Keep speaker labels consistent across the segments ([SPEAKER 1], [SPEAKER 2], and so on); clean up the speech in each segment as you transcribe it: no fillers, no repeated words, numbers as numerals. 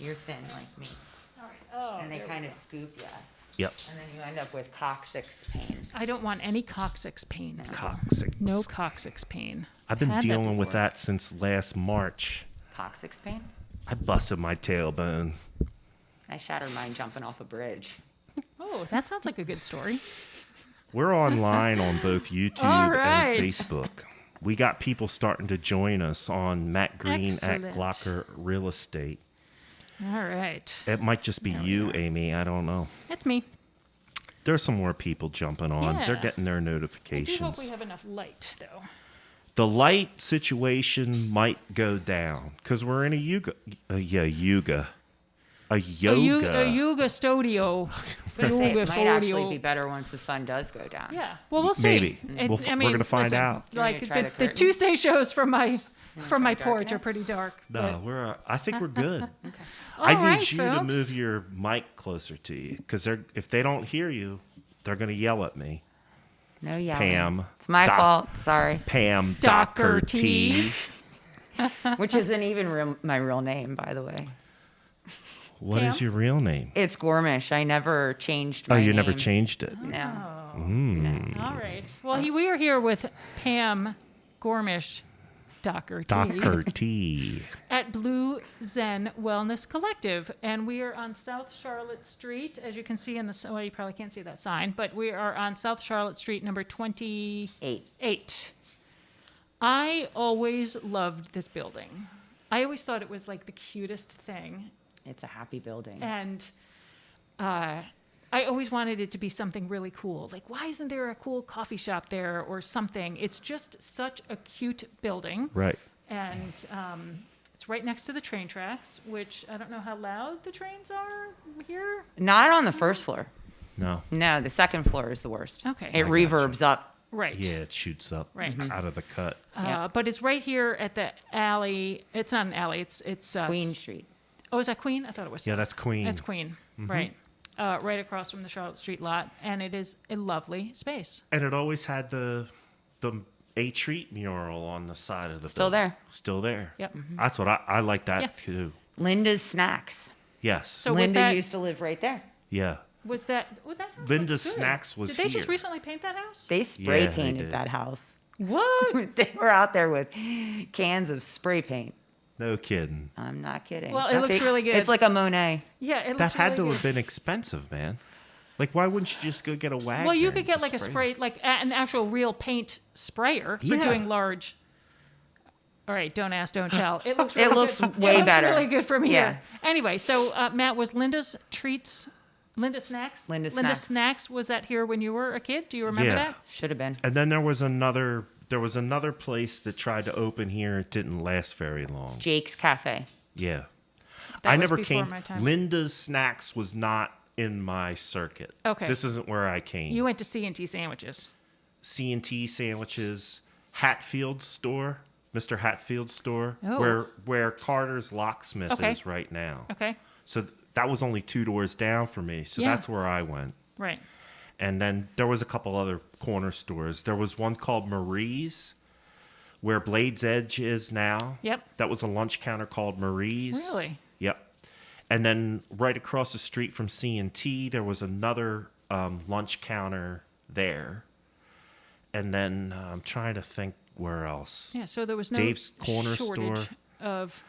[SPEAKER 1] You're thin like me.
[SPEAKER 2] All right. Oh,
[SPEAKER 1] And they
[SPEAKER 2] there we
[SPEAKER 1] kind of
[SPEAKER 2] go.
[SPEAKER 1] scoop you.
[SPEAKER 3] Yep.
[SPEAKER 1] And then you end up with coccyx pain.
[SPEAKER 2] I don't want any coccyx pain.
[SPEAKER 3] Coccyx.
[SPEAKER 2] No coccyx pain.
[SPEAKER 3] I've been
[SPEAKER 2] Had that
[SPEAKER 3] dealing with
[SPEAKER 2] before.
[SPEAKER 3] that since last March.
[SPEAKER 1] Coccyx pain?
[SPEAKER 3] I busted my tailbone.
[SPEAKER 1] I shattered mine jumping off a bridge.
[SPEAKER 2] Oh, that sounds like a good story.
[SPEAKER 3] We're online on both YouTube
[SPEAKER 2] All right.
[SPEAKER 3] and Facebook. We got people starting to join us on Matt Green
[SPEAKER 2] Excellent.
[SPEAKER 3] at Glocker Real Estate.
[SPEAKER 2] All right.
[SPEAKER 3] It might just be you, Amy. I don't know.
[SPEAKER 2] That's me.
[SPEAKER 3] There's some more people jumping on.
[SPEAKER 2] Yeah.
[SPEAKER 3] They're getting their
[SPEAKER 2] I do
[SPEAKER 3] notifications.
[SPEAKER 2] hope we have enough light, though.
[SPEAKER 3] The light situation might go down because we're in a yoga. A yoga.
[SPEAKER 2] A yoga studio.
[SPEAKER 1] I was gonna say, it
[SPEAKER 2] Yoga
[SPEAKER 1] might actually
[SPEAKER 2] studio.
[SPEAKER 1] be better once the sun does go down.
[SPEAKER 2] Yeah. Well, we'll see.
[SPEAKER 3] Maybe.
[SPEAKER 2] It-
[SPEAKER 3] We're going to find
[SPEAKER 2] listen,
[SPEAKER 3] out.
[SPEAKER 1] You want me
[SPEAKER 2] Like
[SPEAKER 1] to try
[SPEAKER 2] the
[SPEAKER 1] the curtain?
[SPEAKER 2] Tuesday shows from my
[SPEAKER 1] try
[SPEAKER 2] porch
[SPEAKER 1] darken
[SPEAKER 2] are
[SPEAKER 1] it?
[SPEAKER 2] pretty dark.
[SPEAKER 3] No, I think we're good.
[SPEAKER 2] All
[SPEAKER 3] I need
[SPEAKER 2] right,
[SPEAKER 3] you to
[SPEAKER 2] folks.
[SPEAKER 3] move your mic closer to you because if they don't hear you, they're going to yell at me.
[SPEAKER 1] No yelling.
[SPEAKER 3] Pam.
[SPEAKER 1] It's my fault. Sorry.
[SPEAKER 3] Pam
[SPEAKER 2] Dougherty.
[SPEAKER 3] Dougherty.
[SPEAKER 1] Which isn't even my real name, by the way.
[SPEAKER 3] What is your real name?
[SPEAKER 1] It's Gormish. I never changed
[SPEAKER 3] Oh,
[SPEAKER 1] my
[SPEAKER 3] you
[SPEAKER 1] name.
[SPEAKER 3] never changed it.
[SPEAKER 1] No.
[SPEAKER 2] All right. Well, we are here with Pam Gormish Dougherty
[SPEAKER 3] Dougherty.
[SPEAKER 2] at Blue Zen Wellness Collective, and we are on South Charlotte Street, as you can see in the. Well, you probably can't see that sign, but we are on South Charlotte Street, number 28. I always loved this building. I always thought it was like the cutest thing,
[SPEAKER 1] It's a happy building.
[SPEAKER 2] and I always wanted it to be something really cool. Like, why isn't there a cool coffee shop there or something? It's just such a cute building.
[SPEAKER 3] Right.
[SPEAKER 2] And it's right next to the train tracks, which I don't know how loud the trains are here.
[SPEAKER 1] Not on the first floor.
[SPEAKER 3] No.
[SPEAKER 1] No, the second floor is the worst.
[SPEAKER 2] Okay.
[SPEAKER 1] It reverbs up.
[SPEAKER 2] Right.
[SPEAKER 3] Yeah, it shoots up
[SPEAKER 2] Right.
[SPEAKER 3] out of the cut.
[SPEAKER 1] Yeah.
[SPEAKER 2] But it's right here at the alley. It's not an alley. It's
[SPEAKER 1] Queen Street.
[SPEAKER 2] Oh, is that Queen? I thought it was.
[SPEAKER 3] Yeah,
[SPEAKER 2] South.
[SPEAKER 3] that's Queen.
[SPEAKER 2] That's Queen. Right. Right across from the Charlotte Street lot, and it is a lovely space.
[SPEAKER 3] And it always had the A Treat mural on the side of the
[SPEAKER 1] Still
[SPEAKER 3] building.
[SPEAKER 1] there.
[SPEAKER 3] Still there.
[SPEAKER 2] Yep.
[SPEAKER 3] That's what I like that
[SPEAKER 2] Yeah.
[SPEAKER 3] too.
[SPEAKER 1] Linda's Snacks.
[SPEAKER 3] Yes.
[SPEAKER 2] So was
[SPEAKER 1] Linda
[SPEAKER 2] that
[SPEAKER 1] used to live right there.
[SPEAKER 3] yeah.
[SPEAKER 2] was that? Oh, that house
[SPEAKER 3] Linda's
[SPEAKER 2] looks good.
[SPEAKER 3] Snacks was
[SPEAKER 2] Did they just
[SPEAKER 3] here.
[SPEAKER 2] recently paint that house?
[SPEAKER 1] They spray
[SPEAKER 3] Yeah, they
[SPEAKER 1] painted
[SPEAKER 3] did.
[SPEAKER 1] that house.
[SPEAKER 2] What?
[SPEAKER 1] They were out there with cans of spray paint.
[SPEAKER 3] No kidding.
[SPEAKER 1] I'm not kidding.
[SPEAKER 2] Well, it looks really good.
[SPEAKER 1] It's like a Monet.
[SPEAKER 2] Yeah, it looks
[SPEAKER 3] That had
[SPEAKER 2] really
[SPEAKER 3] to
[SPEAKER 2] good.
[SPEAKER 3] have been expensive, man. Like, why wouldn't you just go get a wagon?
[SPEAKER 2] Well, you could
[SPEAKER 3] and
[SPEAKER 2] get
[SPEAKER 3] just
[SPEAKER 2] like a spray, like an actual real paint sprayer for
[SPEAKER 3] Yeah.
[SPEAKER 2] doing large. All right, don't ask, don't tell. It looks really
[SPEAKER 1] It looks
[SPEAKER 2] good.
[SPEAKER 1] way
[SPEAKER 2] it looks
[SPEAKER 1] better.
[SPEAKER 2] really good from
[SPEAKER 1] Yeah.
[SPEAKER 2] here. Anyway, so Matt, was Linda's Treats, Linda Snacks?
[SPEAKER 1] Linda
[SPEAKER 2] Snacks, was that here when you were a kid? Do you remember
[SPEAKER 3] Yeah.
[SPEAKER 2] that?
[SPEAKER 1] Should have been.
[SPEAKER 3] And then there was another place that tried to open here. It didn't last very long.
[SPEAKER 1] Jake's Cafe.
[SPEAKER 3] Yeah.
[SPEAKER 2] That
[SPEAKER 3] I
[SPEAKER 2] was
[SPEAKER 3] never
[SPEAKER 2] before
[SPEAKER 3] came.
[SPEAKER 2] my time.
[SPEAKER 3] Linda's Snacks was not in my circuit.
[SPEAKER 2] Okay.
[SPEAKER 3] This isn't where I came.
[SPEAKER 2] You went to C&T Sandwiches.
[SPEAKER 3] C&T Sandwiches, Hatfield's store, Mr. Hatfield's store,
[SPEAKER 2] Oh.
[SPEAKER 3] where Carter's Locksmith
[SPEAKER 2] Okay.
[SPEAKER 3] is right now.
[SPEAKER 2] Okay,
[SPEAKER 3] So that was only 2 doors down for me. So
[SPEAKER 2] Yeah.
[SPEAKER 3] that's where I went.
[SPEAKER 2] right.
[SPEAKER 3] And then there was a couple other corner stores. There was one called Marie's, where Blade's Edge is now.
[SPEAKER 2] Yep.
[SPEAKER 3] That was a lunch counter called Marie's.
[SPEAKER 2] Really?
[SPEAKER 3] Yep. And then right across the street from C&T, there was another lunch counter there. And then I'm trying to think where else.
[SPEAKER 2] Yeah, so there was no
[SPEAKER 3] Dave's Corner
[SPEAKER 2] shortage
[SPEAKER 3] Store.
[SPEAKER 2] of...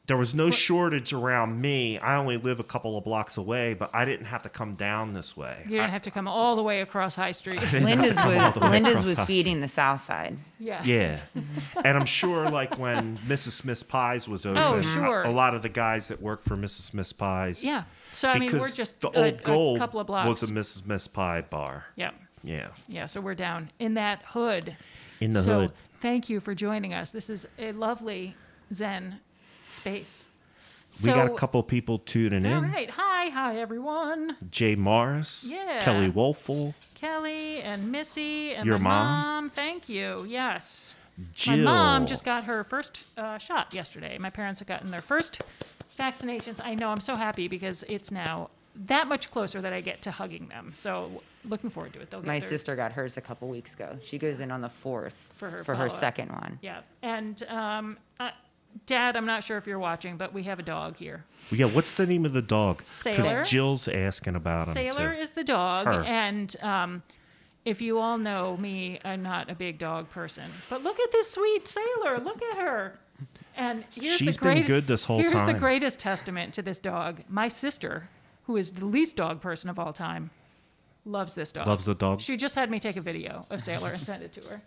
[SPEAKER 3] There was no shortage around me. I only live a couple of blocks away, but I didn't have to come down this way.
[SPEAKER 2] You didn't have to come all the way across High Street.
[SPEAKER 1] Linda's
[SPEAKER 3] the way
[SPEAKER 1] Linda's
[SPEAKER 3] across
[SPEAKER 1] was
[SPEAKER 3] High
[SPEAKER 1] feeding the South Side.
[SPEAKER 2] Yeah.
[SPEAKER 3] Yeah. And I'm sure like when Mrs. Smith's Pies was open,
[SPEAKER 2] Oh, sure.
[SPEAKER 3] a lot of the guys that work for Mrs. Smith's Pies.
[SPEAKER 2] Yeah. So, I mean,
[SPEAKER 3] because
[SPEAKER 2] we're just
[SPEAKER 3] the
[SPEAKER 2] a
[SPEAKER 3] old Gold
[SPEAKER 2] couple of blocks.
[SPEAKER 3] was a Mrs. Smith's Pie bar.
[SPEAKER 2] Yeah.
[SPEAKER 3] Yeah.
[SPEAKER 2] Yeah, so we're down in that hood.
[SPEAKER 3] In the
[SPEAKER 2] so
[SPEAKER 3] hood.
[SPEAKER 2] Thank you for joining us. This is a lovely Zen space.
[SPEAKER 3] We got a couple people tuning in.
[SPEAKER 2] All right. Hi, everyone.
[SPEAKER 3] Jay Morris,
[SPEAKER 2] Yeah.
[SPEAKER 3] Kelly Wolfel,
[SPEAKER 2] Kelly and Missy and
[SPEAKER 3] Your
[SPEAKER 2] my
[SPEAKER 3] mom?
[SPEAKER 2] Thank you. Yes.
[SPEAKER 3] Jill.
[SPEAKER 2] My mom just got her first shot yesterday. My parents have gotten their first vaccinations. I know. I'm so happy because it's now that much closer that I get to hugging them. So looking forward to it. They'll get
[SPEAKER 1] My
[SPEAKER 2] their,
[SPEAKER 1] sister got hers a couple weeks ago. She goes in on the 4th
[SPEAKER 2] For her
[SPEAKER 1] for her
[SPEAKER 2] follow-up.
[SPEAKER 1] second one.
[SPEAKER 2] Yeah. And Dad, I'm not sure if you're watching, but we have a dog here.
[SPEAKER 3] Yeah, what's the name of the dog?
[SPEAKER 2] Sailor.
[SPEAKER 3] Because Jill's asking about him,
[SPEAKER 2] Sailor
[SPEAKER 3] too.
[SPEAKER 2] is the dog,
[SPEAKER 3] Her.
[SPEAKER 2] and if you all know me, I'm not a big dog person. But look at this sweet Sailor. Look at her. And
[SPEAKER 3] She's been good this whole
[SPEAKER 2] Here's the
[SPEAKER 3] time.
[SPEAKER 2] greatest testament to this dog. My sister, who is the least dog person of all time, loves this dog.
[SPEAKER 3] Loves the dog?
[SPEAKER 2] She just had me take a video of Sailor and send it to her.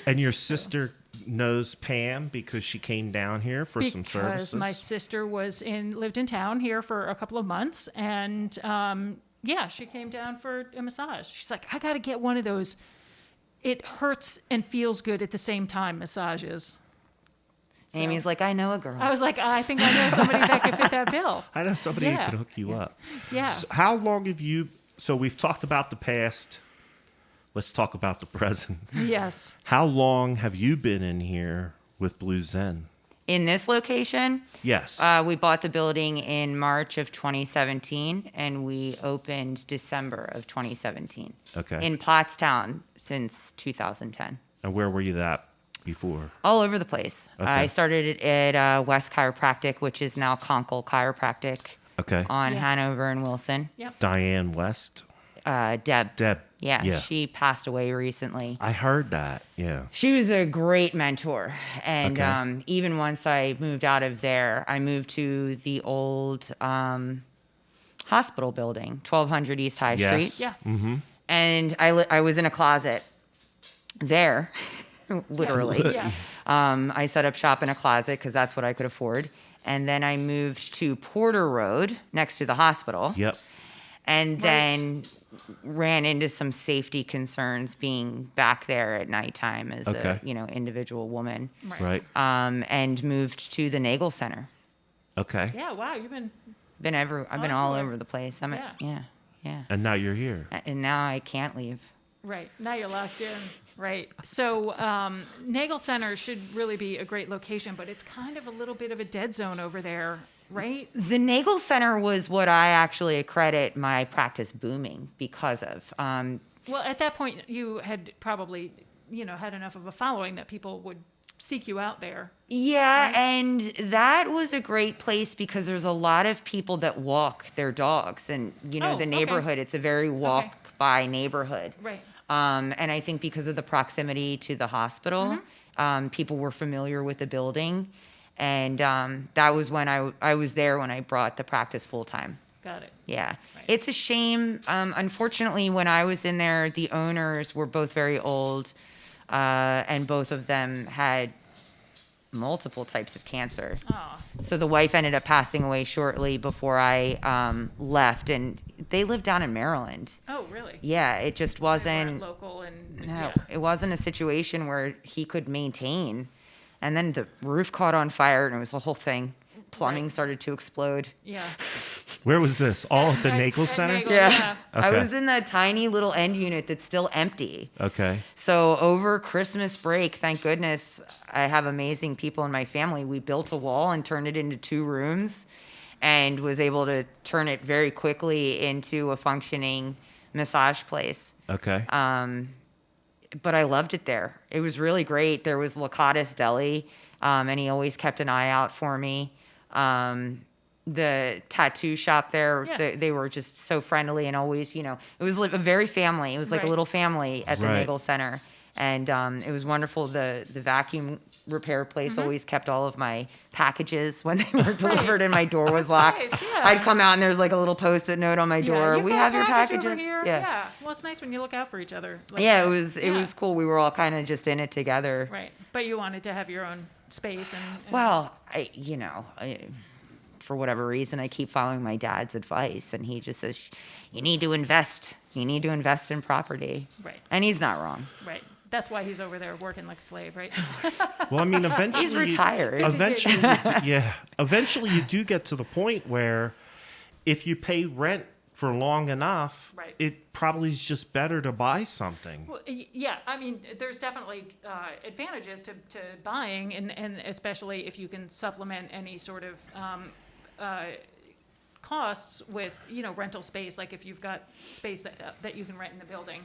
[SPEAKER 3] And your sister knows Pam because she came down here for some services?
[SPEAKER 2] Because my sister lived in town here for a couple of months, and yeah, she came down for a massage. She's like, I got to get one of those. It hurts and feels good at the same time massages. So,
[SPEAKER 1] Amy's like, I know a girl.
[SPEAKER 2] I was like, I think I know somebody that could fit that bill.
[SPEAKER 3] I know somebody who
[SPEAKER 2] Yeah.
[SPEAKER 3] could hook you up.
[SPEAKER 2] Yeah.
[SPEAKER 3] So how long have you... So we've talked about the past. Let's talk about the present.
[SPEAKER 2] Yes.
[SPEAKER 3] How long have you been in here with Blue Zen?
[SPEAKER 1] In this location,
[SPEAKER 3] Yes.
[SPEAKER 1] we bought the building in March of 2017, and we opened December of 2017.
[SPEAKER 3] Okay.
[SPEAKER 1] In Pottstown since 2010.
[SPEAKER 3] And where were you at before?
[SPEAKER 1] All over the place.
[SPEAKER 3] Okay.
[SPEAKER 1] I started at West Chiropractic, which is now Conkle Chiropractic
[SPEAKER 3] Okay.
[SPEAKER 1] on
[SPEAKER 2] Yeah.
[SPEAKER 1] Hanover and Wilson.
[SPEAKER 2] Yep.
[SPEAKER 3] Diane West?
[SPEAKER 1] Deb.
[SPEAKER 3] Deb.
[SPEAKER 1] Yeah, she passed away recently.
[SPEAKER 3] I heard that. Yeah.
[SPEAKER 1] She was a great mentor. And
[SPEAKER 3] Okay.
[SPEAKER 1] even once I moved out of there, I moved to the old hospital building, 1200 East High
[SPEAKER 3] Yes.
[SPEAKER 1] Street.
[SPEAKER 2] Yeah.
[SPEAKER 3] Mm-hmm.
[SPEAKER 1] And I was in a closet there, literally.
[SPEAKER 2] Yeah.
[SPEAKER 1] I set up shop in a closet because that's what I could afford. And then I moved to Porter Road next to the hospital.
[SPEAKER 3] Yep.
[SPEAKER 1] And
[SPEAKER 2] Right.
[SPEAKER 1] then ran into some safety concerns being back there at nighttime as
[SPEAKER 3] Okay.
[SPEAKER 1] a individual woman.
[SPEAKER 3] Right.
[SPEAKER 1] And moved to the Nagel Center.
[SPEAKER 3] Okay.
[SPEAKER 2] Yeah. Wow. You've been.
[SPEAKER 1] I've been all
[SPEAKER 2] everywhere.
[SPEAKER 1] over the place. Yeah.
[SPEAKER 3] And now you're here.
[SPEAKER 1] And now I can't leave.
[SPEAKER 2] Right. Now you're locked in. Right. So Nagel Center should really be a great location, but it's kind of a little bit of a dead zone over there, right?
[SPEAKER 1] The Nagel Center was what I actually accredit my practice booming because of.
[SPEAKER 2] Well, at that point, you had probably, had enough of a following that people would seek you out there.
[SPEAKER 1] Yeah,
[SPEAKER 2] Right.
[SPEAKER 1] and that was a great place because there's a lot of people that walk their dogs, and
[SPEAKER 2] Oh,
[SPEAKER 1] the
[SPEAKER 2] okay.
[SPEAKER 1] neighborhood. It's a very walk-by neighborhood.
[SPEAKER 2] Right.
[SPEAKER 1] And I think because of the proximity to the hospital,
[SPEAKER 2] Mm-hmm.
[SPEAKER 1] people were familiar with the building, and that was when I was there when I brought the practice full time.
[SPEAKER 2] Got it.
[SPEAKER 1] Yeah.
[SPEAKER 2] Right.
[SPEAKER 1] It's a shame. Unfortunately, when I was in there, the owners were both very old, and both of them had multiple types of cancer.
[SPEAKER 2] Oh,
[SPEAKER 1] So the wife ended up passing away shortly before I left, and they lived down in Maryland.
[SPEAKER 2] oh, really?
[SPEAKER 1] Yeah, it just
[SPEAKER 2] They weren't
[SPEAKER 1] wasn't.
[SPEAKER 2] local and
[SPEAKER 1] No,
[SPEAKER 2] yeah.
[SPEAKER 1] it wasn't a situation where he could maintain. And then the roof caught on fire, and it was a whole thing. Plumbing
[SPEAKER 2] Right.
[SPEAKER 1] started to explode.
[SPEAKER 2] Yeah.
[SPEAKER 3] Where was this? All at the
[SPEAKER 2] At-
[SPEAKER 3] Nagel
[SPEAKER 2] at
[SPEAKER 3] Center?
[SPEAKER 2] Nagel. Yeah.
[SPEAKER 1] I
[SPEAKER 3] Okay.
[SPEAKER 1] was in that tiny little end unit that's still empty.
[SPEAKER 3] Okay.
[SPEAKER 1] So over Christmas break, thank goodness, I have amazing people in my family. We built a wall and turned it into 2 rooms, and was able to turn it very quickly into a functioning massage place.
[SPEAKER 3] Okay.
[SPEAKER 1] But I loved it there. It was really great. There was Lakatos Deli, and he always kept an eye out for me. The tattoo shop there,
[SPEAKER 2] Yeah.
[SPEAKER 1] they were just so friendly, and always, it was like a very family. It was like a
[SPEAKER 2] Right.
[SPEAKER 1] little family at the
[SPEAKER 3] Right.
[SPEAKER 1] Nagel Center. And it was wonderful. The vacuum repair place
[SPEAKER 2] Mm-hmm.
[SPEAKER 1] always kept all of my packages when they were delivered and my door was
[SPEAKER 2] That's
[SPEAKER 1] locked.
[SPEAKER 2] nice, yeah.
[SPEAKER 1] I'd come out and there's like a little Post-it note on my
[SPEAKER 2] Yeah,
[SPEAKER 1] door.
[SPEAKER 2] you've
[SPEAKER 1] We
[SPEAKER 2] got
[SPEAKER 1] have
[SPEAKER 2] a
[SPEAKER 1] your
[SPEAKER 2] package
[SPEAKER 1] packages.
[SPEAKER 2] over here.
[SPEAKER 1] Yeah.
[SPEAKER 2] Well, it's nice when you look out for each other. Like
[SPEAKER 1] Yeah,
[SPEAKER 2] that.
[SPEAKER 1] it
[SPEAKER 2] Yeah.
[SPEAKER 1] was cool. We were all kind of just in it together.
[SPEAKER 2] Right. But you wanted to have your own space and
[SPEAKER 1] Well, for whatever reason, I keep following my dad's advice, and he just says, "You need to invest. You need to invest in property."
[SPEAKER 2] Right.
[SPEAKER 1] And he's not wrong.
[SPEAKER 2] Right. That's why he's over there working like a slave, right?
[SPEAKER 3] Well, I mean, eventually
[SPEAKER 1] He's retired.
[SPEAKER 3] Eventually, eventually you do get to the point where if you pay rent for long enough,
[SPEAKER 2] Right.
[SPEAKER 3] it probably is just better to buy something.
[SPEAKER 2] Well, yeah, I mean, there's definitely advantages to buying, and especially if you can supplement any sort of costs with, rental space, like if you've got space that you can rent in the building.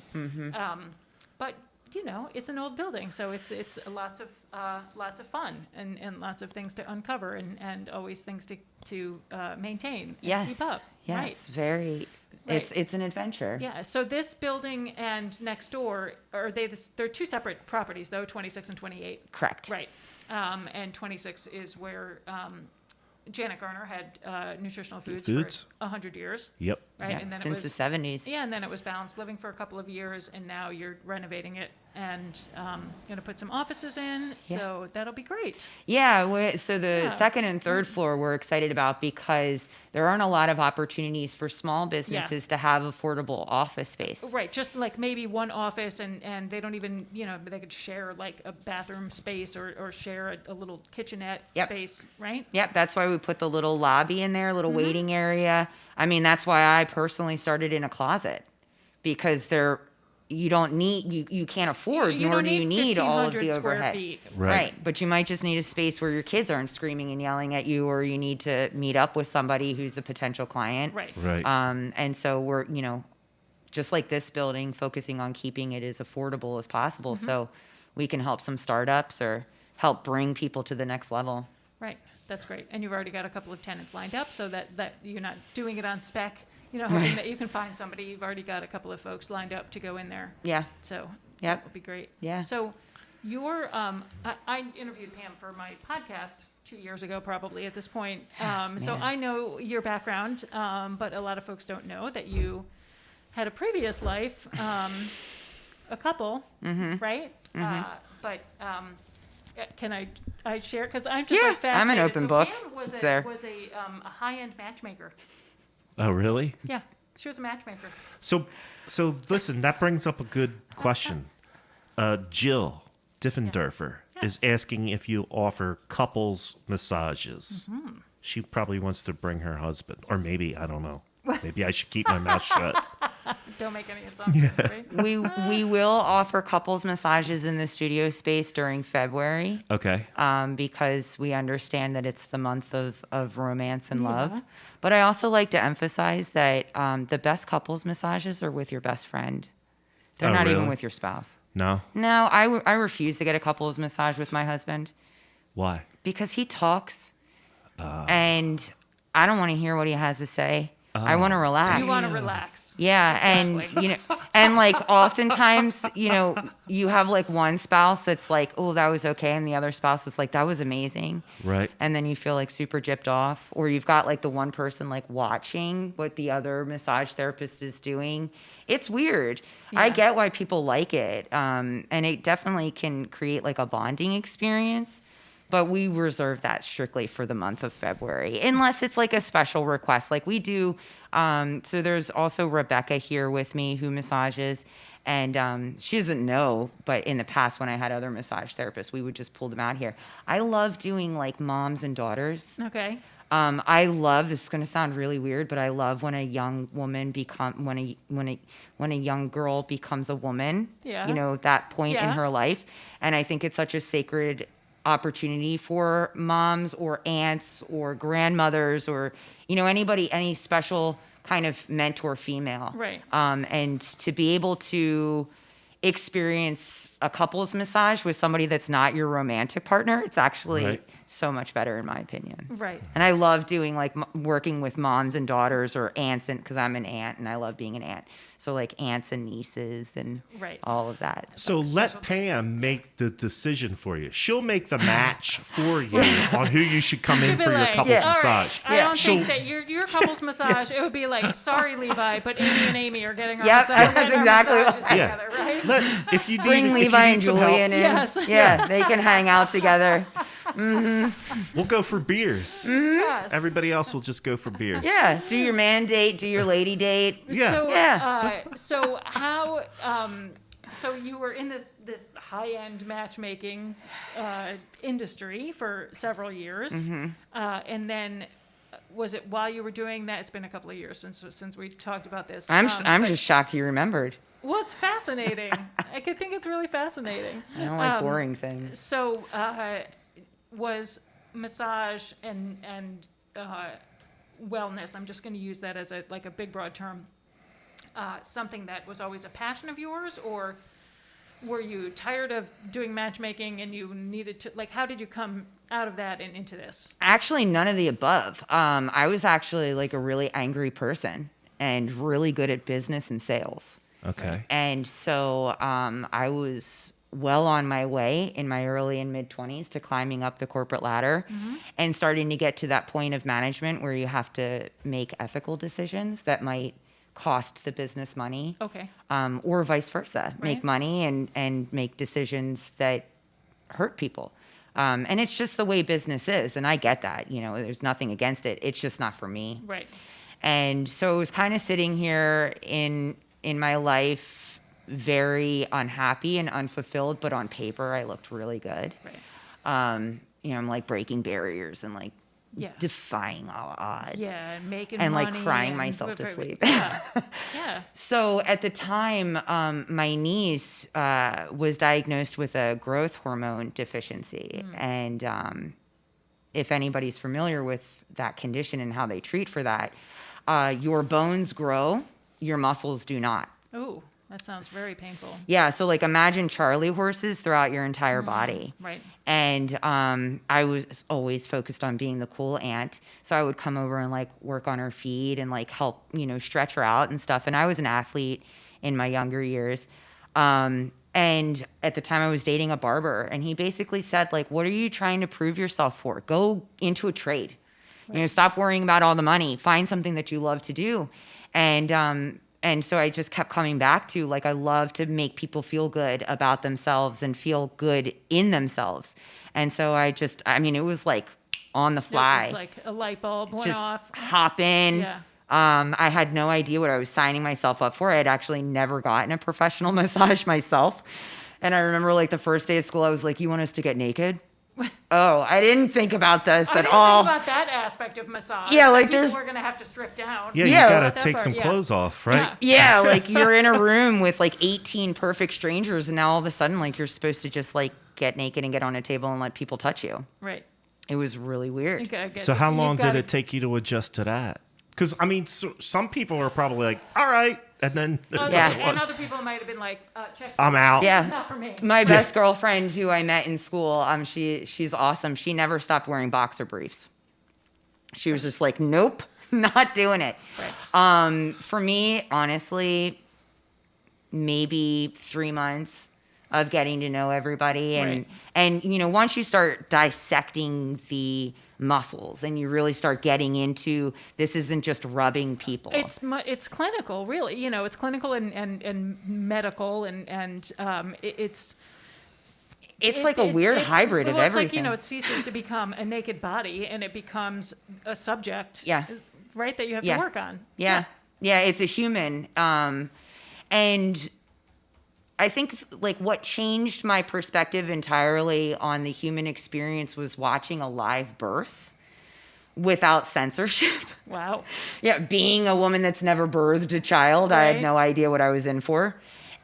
[SPEAKER 2] But it's an old building, so it's lots of fun and lots of things to uncover and always things to maintain and
[SPEAKER 1] Yes.
[SPEAKER 2] keep up.
[SPEAKER 1] Yes,
[SPEAKER 2] Right.
[SPEAKER 1] very.
[SPEAKER 2] Right.
[SPEAKER 1] It's an adventure.
[SPEAKER 2] Yeah. So this building and next door they're two separate properties though, 26 and 28.
[SPEAKER 1] Correct.
[SPEAKER 2] Right. And 26 is where Janet Garner had nutritional foods for 100 years.
[SPEAKER 3] Yep.
[SPEAKER 2] Right.
[SPEAKER 1] Yeah,
[SPEAKER 2] And then
[SPEAKER 1] since
[SPEAKER 2] it was
[SPEAKER 1] the 70s.
[SPEAKER 2] Yeah, and then it was balanced living for a couple of years, and now you're renovating it and going to put some offices in.
[SPEAKER 1] Yeah.
[SPEAKER 2] So that'll be great.
[SPEAKER 1] Yeah, so the
[SPEAKER 2] Yeah.
[SPEAKER 1] second and third floor we're excited about because there aren't a lot of opportunities for small businesses to have affordable office space.
[SPEAKER 2] Right, just like maybe one office, and they don't even, they could share like a bathroom space or share a little kitchenette
[SPEAKER 1] Yep.
[SPEAKER 2] space, right?
[SPEAKER 1] Yep, that's why we put the little lobby in there, little
[SPEAKER 2] Mm-hmm.
[SPEAKER 1] waiting area. I mean, that's why I personally started in a closet because you don't need, you can't afford,
[SPEAKER 2] You
[SPEAKER 1] nor
[SPEAKER 2] don't
[SPEAKER 1] do you need all of
[SPEAKER 2] 1,500
[SPEAKER 1] the
[SPEAKER 2] square
[SPEAKER 1] overhead.
[SPEAKER 2] feet.
[SPEAKER 3] Right.
[SPEAKER 1] But you might just need a space where your kids aren't screaming and yelling at you, or you need to meet up with somebody who's a potential client.
[SPEAKER 2] Right.
[SPEAKER 3] Right.
[SPEAKER 1] And so we're, just like this building, focusing on keeping it as affordable as possible
[SPEAKER 2] Mm-hmm.
[SPEAKER 1] so we can help some startups or help bring people to the next level.
[SPEAKER 2] Right, that's great. And you've already got a couple of tenants lined up so that you're not doing it on spec, hoping that you can find somebody. You've already got a couple of folks lined up to go in there.
[SPEAKER 1] Yeah.
[SPEAKER 2] So
[SPEAKER 1] Yep.
[SPEAKER 2] that would be great.
[SPEAKER 1] Yeah.
[SPEAKER 2] So I interviewed Pam for my podcast 2 years ago, probably at this point. So
[SPEAKER 1] Man.
[SPEAKER 2] I know your background, but a lot of folks don't know that you had a previous life, a couple, right? But can I share? Because I'm just
[SPEAKER 1] Yeah,
[SPEAKER 2] like fascinated.
[SPEAKER 1] I'm an open
[SPEAKER 2] So
[SPEAKER 1] book.
[SPEAKER 2] Pam was
[SPEAKER 1] It's there.
[SPEAKER 2] a high-end matchmaker.
[SPEAKER 3] Oh, really?
[SPEAKER 2] Yeah, she was a matchmaker.
[SPEAKER 3] So listen, that brings up a good question. Jill Diffendorfer is asking if you offer couples massages.
[SPEAKER 2] Mm-hmm.
[SPEAKER 3] She probably wants to bring her husband, or maybe, I don't know. Maybe I should keep my mouth shut.
[SPEAKER 2] Don't make any assumptions, right?
[SPEAKER 1] We will offer couples massages in the studio space during February.
[SPEAKER 3] Okay.
[SPEAKER 1] Because we understand that it's the month of romance and love. But I also like to emphasize that the best couples massages are with your best friend. They're
[SPEAKER 3] Oh,
[SPEAKER 1] not even
[SPEAKER 3] really?
[SPEAKER 1] with your spouse.
[SPEAKER 3] No?
[SPEAKER 1] No, I refuse to get a couples massage with my husband
[SPEAKER 3] Why?
[SPEAKER 1] because he talks and I don't want to hear what he has to say. I want to relax.
[SPEAKER 2] You want to relax.
[SPEAKER 1] Yeah,
[SPEAKER 2] Exactly.
[SPEAKER 1] and and like oftentimes, you have like one spouse that's like, "Oh, that was okay," and the other spouse is like, "That was amazing."
[SPEAKER 3] Right.
[SPEAKER 1] And then you feel like super gypped off, or you've got like the one person like watching what the other massage therapist is doing. It's weird. I
[SPEAKER 2] Yeah.
[SPEAKER 1] get why people like it, and it definitely can create like a bonding experience. But we reserve that strictly for the month of February, unless it's like a special request. Like we do. So there's also Rebecca here with me who massages, and she doesn't know, but in the past when I had other massage therapists, we would just pull them out here. I love doing like moms and daughters.
[SPEAKER 2] Okay.
[SPEAKER 1] I love, this is going to sound really weird, but I love when a young woman when a young girl becomes a woman.
[SPEAKER 2] Yeah.
[SPEAKER 1] That point in
[SPEAKER 2] Yeah.
[SPEAKER 1] her life, and I think it's such a sacred opportunity for moms or aunts or grandmothers or anybody, any special kind of mentor female,
[SPEAKER 2] Right.
[SPEAKER 1] And to be able to experience a couples massage with somebody that's not your romantic partner, it's actually
[SPEAKER 3] Right.
[SPEAKER 1] so much better in my opinion.
[SPEAKER 2] Right.
[SPEAKER 1] And I love doing like working with moms and daughters or aunts, and because I'm an aunt and I love being an aunt, so like aunts and nieces and
[SPEAKER 2] Right.
[SPEAKER 1] all of that.
[SPEAKER 3] So let Pam make the decision for you. She'll make the match for you on who you should come in
[SPEAKER 2] She'd be
[SPEAKER 3] for your
[SPEAKER 2] like,
[SPEAKER 3] couples
[SPEAKER 2] all right,
[SPEAKER 3] massage.
[SPEAKER 2] I
[SPEAKER 1] Yeah.
[SPEAKER 2] don't think that your couples massage, it would be like, sorry, Levi, but Amy and Amy are getting our,
[SPEAKER 1] Yep,
[SPEAKER 2] massage,
[SPEAKER 1] that's
[SPEAKER 2] our
[SPEAKER 1] exactly
[SPEAKER 2] massages
[SPEAKER 1] what-
[SPEAKER 3] Yeah.
[SPEAKER 2] together, right?
[SPEAKER 3] If you need,
[SPEAKER 1] Bring
[SPEAKER 3] if
[SPEAKER 1] Levi
[SPEAKER 3] you need
[SPEAKER 1] and
[SPEAKER 3] some help,
[SPEAKER 1] Julian in.
[SPEAKER 2] Yes.
[SPEAKER 1] Yeah, they can hang out together.
[SPEAKER 3] we'll go for beers.
[SPEAKER 2] Yes.
[SPEAKER 3] Everybody else will just go for beers.
[SPEAKER 1] Yeah, do your man date, do your lady date.
[SPEAKER 3] Yeah.
[SPEAKER 2] So,
[SPEAKER 1] Yeah.
[SPEAKER 2] so how, so you were in this high-end matchmaking industry for several years,
[SPEAKER 1] Mm-hmm.
[SPEAKER 2] and then was it while you were doing that? It's been a couple of years since we talked about this.
[SPEAKER 1] I'm
[SPEAKER 2] but-
[SPEAKER 1] just shocked you remembered.
[SPEAKER 2] Well, it's fascinating. I could think it's really fascinating.
[SPEAKER 1] I don't like boring things.
[SPEAKER 2] So, was massage and wellness? I'm just going to use that as a big broad term. Something that was always a passion of yours, or were you tired of doing matchmaking and you needed to, like, how did you come out of that and into this?
[SPEAKER 1] Actually, none of the above. I was actually like a really angry person and really good at business and sales.
[SPEAKER 3] Okay.
[SPEAKER 1] And so I was well on my way in my early and mid 20s to climbing up the corporate ladder and starting to get to that point of management where you have to make ethical decisions that might cost the business money.
[SPEAKER 2] Okay.
[SPEAKER 1] Or vice versa.
[SPEAKER 2] Right.
[SPEAKER 1] Make money and make decisions that hurt people. And it's just the way business is. And I get that. There's nothing against it. It's just not for me.
[SPEAKER 2] Right.
[SPEAKER 1] And so I was kind of sitting here in my life very unhappy and unfulfilled, but on paper I looked really good.
[SPEAKER 2] Right.
[SPEAKER 1] I'm like breaking barriers and like
[SPEAKER 2] Yeah.
[SPEAKER 1] defying all odds.
[SPEAKER 2] Yeah, and making
[SPEAKER 1] And
[SPEAKER 2] money
[SPEAKER 1] like crying
[SPEAKER 2] and
[SPEAKER 1] myself to sleep.
[SPEAKER 2] Yeah. Yeah.
[SPEAKER 1] So at the time, my niece was diagnosed with a growth hormone deficiency. And if anybody's familiar with that condition and how they treat for that, your bones grow, your muscles do not.
[SPEAKER 2] Oh, that sounds very painful.
[SPEAKER 1] Yeah, so like imagine Charlie horses throughout your entire body.
[SPEAKER 2] Right.
[SPEAKER 1] And I was always focused on being the cool aunt. So I would come over and like work on her feet and like help, stretch her out and stuff. And I was an athlete in my younger years. And at the time I was dating a barber, and he basically said, like, what are you trying to prove yourself for? Go into a trade.
[SPEAKER 2] Right.
[SPEAKER 1] Stop worrying about all the money. Find something that you love to do. And so I just kept coming back to, like, I love to make people feel good about themselves and feel good in themselves. And so it was like on the fly.
[SPEAKER 2] It was like a light bulb went
[SPEAKER 1] Just
[SPEAKER 2] off.
[SPEAKER 1] hop in.
[SPEAKER 2] Yeah.
[SPEAKER 1] I had no idea what I was signing myself up for. I had actually never gotten a professional massage myself. And I remember like the first day of school, I was like, you want us to get naked? Oh, I didn't think about this
[SPEAKER 2] I
[SPEAKER 1] at
[SPEAKER 2] didn't
[SPEAKER 1] all.
[SPEAKER 2] think about that aspect of massage.
[SPEAKER 1] Yeah, like
[SPEAKER 2] people
[SPEAKER 1] there's-
[SPEAKER 2] we're gonna have to strip down.
[SPEAKER 3] Yeah,
[SPEAKER 1] Yeah,
[SPEAKER 3] you gotta
[SPEAKER 2] that
[SPEAKER 3] take
[SPEAKER 2] part,
[SPEAKER 3] some
[SPEAKER 2] yeah.
[SPEAKER 3] clothes off, right?
[SPEAKER 2] Yeah.
[SPEAKER 1] Yeah, like you're in a room with like 18 perfect strangers, and now all of a sudden, like you're supposed to just like get naked and get on a table and let people touch you.
[SPEAKER 2] Right.
[SPEAKER 1] It was really weird.
[SPEAKER 2] Okay,
[SPEAKER 3] So how long did it take you to adjust to that? Because some people are probably like, all right, and then there's
[SPEAKER 1] Yeah.
[SPEAKER 3] other
[SPEAKER 2] And
[SPEAKER 3] ones.
[SPEAKER 2] other people might have been like, check.
[SPEAKER 3] I'm out.
[SPEAKER 1] Yeah.
[SPEAKER 2] It's not for me.
[SPEAKER 1] My best girlfriend who I met in school, she's awesome. She never stopped wearing boxer briefs. She was just like, nope, not doing it.
[SPEAKER 2] Right.
[SPEAKER 1] For me, honestly, maybe 3 months of getting to know everybody. And once you start dissecting the muscles and you really start getting into, this isn't just rubbing people.
[SPEAKER 2] It's clinical, really. It's clinical and medical and it's
[SPEAKER 1] like a weird hybrid of
[SPEAKER 2] it's
[SPEAKER 1] everything.
[SPEAKER 2] like, it ceases to become a naked body and it becomes a subject.
[SPEAKER 1] Yeah.
[SPEAKER 2] Right, that you have
[SPEAKER 1] Yeah.
[SPEAKER 2] to work on.
[SPEAKER 1] Yeah, it's a human. And I think like what changed my perspective entirely on the human experience was watching a live birth without censorship.
[SPEAKER 2] Wow.
[SPEAKER 1] Yeah, being a woman that's never birthed a child, I
[SPEAKER 2] Right.
[SPEAKER 1] had no idea what I was in for.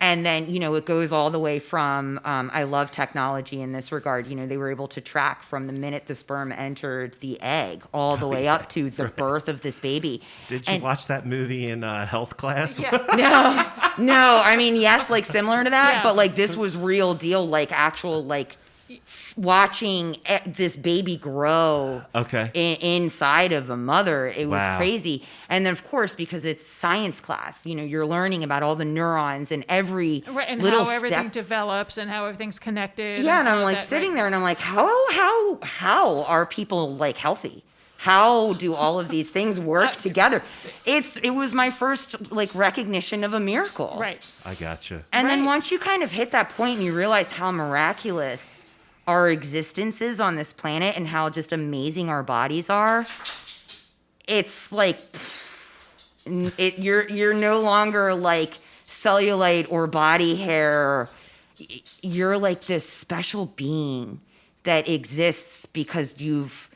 [SPEAKER 1] And then, it goes all the way from, I love technology in this regard. They were able to track from the minute the sperm entered the egg all the way up to the birth of this baby.
[SPEAKER 3] Did you watch that movie in health class?
[SPEAKER 2] Yeah.
[SPEAKER 1] No, I mean, yes, like similar to that,
[SPEAKER 2] Yeah.
[SPEAKER 1] but like this was real deal, like actual, like watching this baby grow
[SPEAKER 3] Okay.
[SPEAKER 1] inside of a mother. It was
[SPEAKER 3] Wow.
[SPEAKER 1] crazy. And then of course, because it's science class, you're learning about all the neurons and every
[SPEAKER 2] Right, and
[SPEAKER 1] little
[SPEAKER 2] how everything
[SPEAKER 1] step.
[SPEAKER 2] develops and how everything's connected.
[SPEAKER 1] Yeah, and I'm
[SPEAKER 2] all
[SPEAKER 1] like
[SPEAKER 2] that,
[SPEAKER 1] sitting
[SPEAKER 2] right.
[SPEAKER 1] there and I'm like, how are people like healthy? How do all of these things work together? It was my first like recognition of a miracle.
[SPEAKER 2] Right.
[SPEAKER 3] I gotcha.
[SPEAKER 1] And then
[SPEAKER 2] Right.
[SPEAKER 1] once you kind of hit that point and you realize how miraculous our existence is on this planet and how just amazing our bodies are, it's like you're no longer like cellulite or body hair. You're like this special being that exists because you've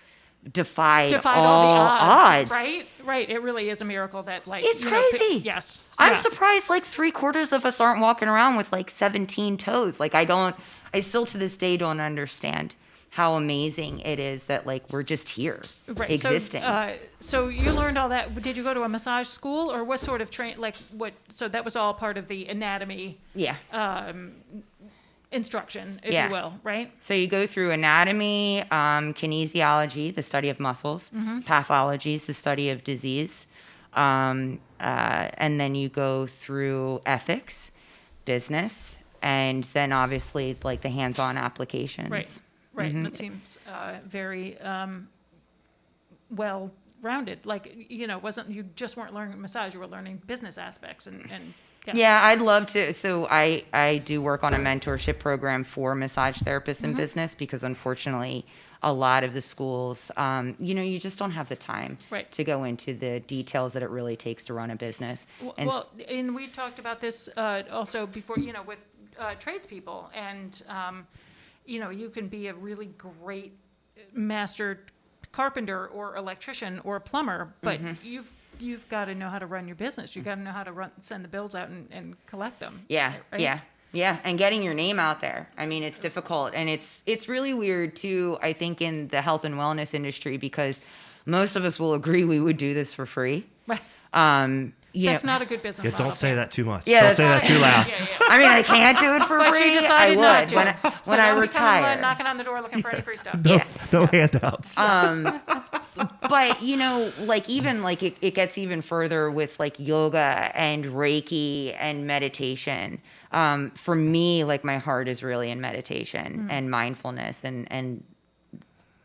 [SPEAKER 1] defied
[SPEAKER 2] all the
[SPEAKER 1] odds.
[SPEAKER 2] Right. It really is a miracle that, like,
[SPEAKER 1] It's
[SPEAKER 2] you
[SPEAKER 1] crazy.
[SPEAKER 2] Yes.
[SPEAKER 1] I'm
[SPEAKER 2] Yeah.
[SPEAKER 1] surprised like 3/4 of us aren't walking around with like 17 toes. Like I still to this day don't understand how amazing it is that like we're just here existing.
[SPEAKER 2] So you learned all that. Did you go to a massage school or what sort of so that was all part of the anatomy
[SPEAKER 1] Yeah.
[SPEAKER 2] instruction, if
[SPEAKER 1] Yeah.
[SPEAKER 2] you will, right?
[SPEAKER 1] So you go through anatomy, kinesiology, the study of muscles, pathology is the study of disease, and then you go through ethics, business, and then obviously like the hands-on applications.
[SPEAKER 2] Right. Right. And it seems very well rounded. Like, you just weren't learning massage, you were learning business aspects and
[SPEAKER 1] Yeah, I'd love to. So I do work on a mentorship program for massage therapists in business because unfortunately a lot of the schools, you just don't have the time
[SPEAKER 2] Right.
[SPEAKER 1] to go into the details that it really takes to run a business.
[SPEAKER 2] And we talked about this also before, with tradespeople, and you can be a really great master carpenter or electrician or plumber, but you've got to know how to run your business. You've got to know how to send the bills out and collect them.
[SPEAKER 1] Yeah,
[SPEAKER 2] right?
[SPEAKER 1] yeah, and getting your name out there. I mean, it's difficult, and it's really weird too, I think, in the health and wellness industry, because most of us will agree we would do this for free.
[SPEAKER 2] Right.
[SPEAKER 1] That's
[SPEAKER 2] not a good business
[SPEAKER 3] Yeah,
[SPEAKER 2] model.
[SPEAKER 3] don't say that too much.
[SPEAKER 1] Yeah,
[SPEAKER 3] Don't
[SPEAKER 1] that's
[SPEAKER 3] say that too loud.
[SPEAKER 2] Yeah.
[SPEAKER 1] I mean, I can't do it for
[SPEAKER 2] But
[SPEAKER 1] free.
[SPEAKER 2] she decided
[SPEAKER 1] I
[SPEAKER 2] not
[SPEAKER 1] would
[SPEAKER 2] to.
[SPEAKER 1] when I
[SPEAKER 2] Don't be coming
[SPEAKER 1] retire.
[SPEAKER 2] knocking on the door looking for any free stuff.
[SPEAKER 1] Yeah.
[SPEAKER 3] No handouts.
[SPEAKER 1] But like even like it gets even further with like yoga and Reiki and meditation. For me, like my heart is really in meditation and mindfulness and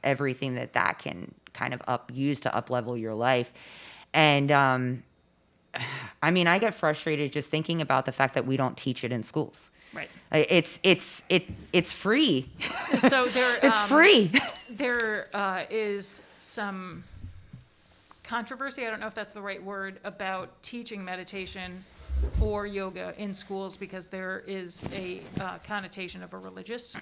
[SPEAKER 1] everything that can kind of use to up level your life. And I mean, I get frustrated just thinking about the fact that we don't teach it in schools.
[SPEAKER 2] Right.
[SPEAKER 1] It's free.
[SPEAKER 2] So there,
[SPEAKER 1] It's free.
[SPEAKER 2] There is some controversy, I don't know if that's the right word, about teaching meditation or yoga in schools because there is a connotation of a religious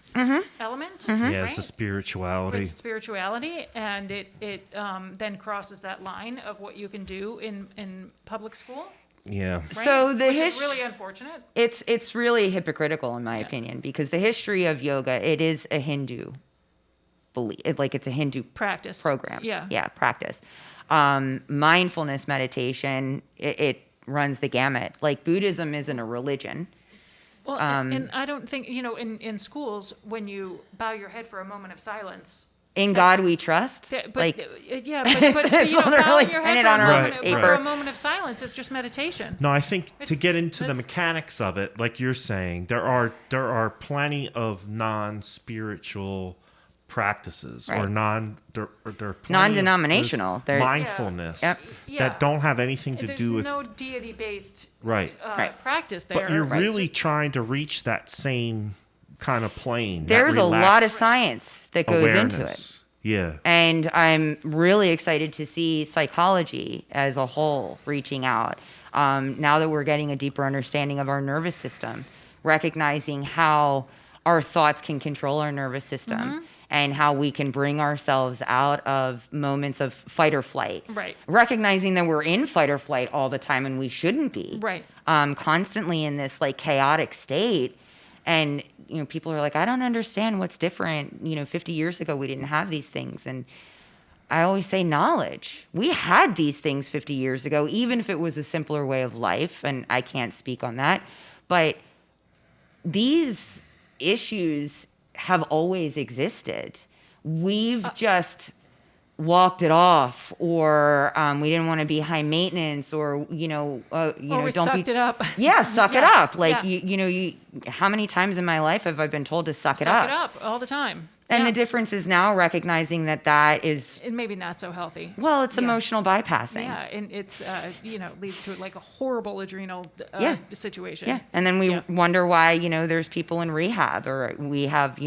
[SPEAKER 2] element.
[SPEAKER 3] Yeah,
[SPEAKER 2] right?
[SPEAKER 3] it's a spirituality.
[SPEAKER 2] It's spirituality, and it then crosses that line of what you can do in public school.
[SPEAKER 3] Yeah.
[SPEAKER 2] Right?
[SPEAKER 1] So the
[SPEAKER 2] Which is really unfortunate.
[SPEAKER 1] It's really hypocritical in my opinion, because the history of yoga, it is a Hindu belief. It's a Hindu
[SPEAKER 2] Practice.
[SPEAKER 1] program.
[SPEAKER 2] Yeah.
[SPEAKER 1] Practice. Mindfulness meditation, it runs the gamut. Like Buddhism isn't a religion.
[SPEAKER 2] Well, and I don't think, in schools, when you bow your head for a moment of silence.
[SPEAKER 1] In God we trust.
[SPEAKER 2] But
[SPEAKER 1] like,
[SPEAKER 2] but
[SPEAKER 1] it's
[SPEAKER 2] bowing
[SPEAKER 1] literally
[SPEAKER 2] your
[SPEAKER 1] printed
[SPEAKER 2] head
[SPEAKER 1] on
[SPEAKER 2] for,
[SPEAKER 1] our
[SPEAKER 3] paper.
[SPEAKER 2] for a moment of silence is just meditation.
[SPEAKER 3] No, I think to get into the
[SPEAKER 2] that's-
[SPEAKER 3] mechanics of it, like you're saying, there are plenty of non-spiritual practices
[SPEAKER 1] Right.
[SPEAKER 3] or there are plenty
[SPEAKER 1] Non-denominational.
[SPEAKER 3] of
[SPEAKER 1] They're-
[SPEAKER 3] mindfulness
[SPEAKER 1] Yep.
[SPEAKER 2] Yeah.
[SPEAKER 3] that don't have anything to
[SPEAKER 2] There's
[SPEAKER 3] do with
[SPEAKER 2] no deity-based
[SPEAKER 3] right.
[SPEAKER 1] Right.
[SPEAKER 2] practice there.
[SPEAKER 3] But you're
[SPEAKER 1] Right.
[SPEAKER 3] really trying to reach that same kind of plane. that
[SPEAKER 1] there's a lot of
[SPEAKER 3] relaxed
[SPEAKER 1] science that goes into it.
[SPEAKER 3] awareness. Yeah.
[SPEAKER 1] And I'm really excited to see psychology as a whole reaching out. Now that we're getting a deeper understanding of our nervous system, recognizing how our thoughts can control our nervous system and how we can bring ourselves out of moments of fight or flight.
[SPEAKER 2] Right.
[SPEAKER 1] Recognizing that we're in fight or flight all the time and we shouldn't be.
[SPEAKER 2] Right.
[SPEAKER 1] Constantly in this like chaotic state. And, people are like, I don't understand what's different. 50 years ago, we didn't have these things. And I always say knowledge. We had these things 50 years ago, even if it was a simpler way of life. And I can't speak on that. But these issues have always existed. We've just walked it off, or we didn't want to be high maintenance, or
[SPEAKER 2] or we
[SPEAKER 1] don't
[SPEAKER 2] sucked
[SPEAKER 1] be.
[SPEAKER 2] it up.
[SPEAKER 1] Yeah, suck it up. Like
[SPEAKER 2] yeah.
[SPEAKER 1] How many times in my life have I been told to suck it
[SPEAKER 2] Suck
[SPEAKER 1] up?
[SPEAKER 2] it up all the time.
[SPEAKER 1] And
[SPEAKER 2] Yeah.
[SPEAKER 1] the difference is now recognizing that is,
[SPEAKER 2] And maybe not so healthy.
[SPEAKER 1] well, it's
[SPEAKER 2] Yeah.
[SPEAKER 1] emotional bypassing.
[SPEAKER 2] Yeah, and it's leads to like a horrible adrenal
[SPEAKER 1] Yeah.
[SPEAKER 2] situation.
[SPEAKER 1] Yeah. And then we
[SPEAKER 2] Yeah.
[SPEAKER 1] wonder why, there's people in rehab, or we have,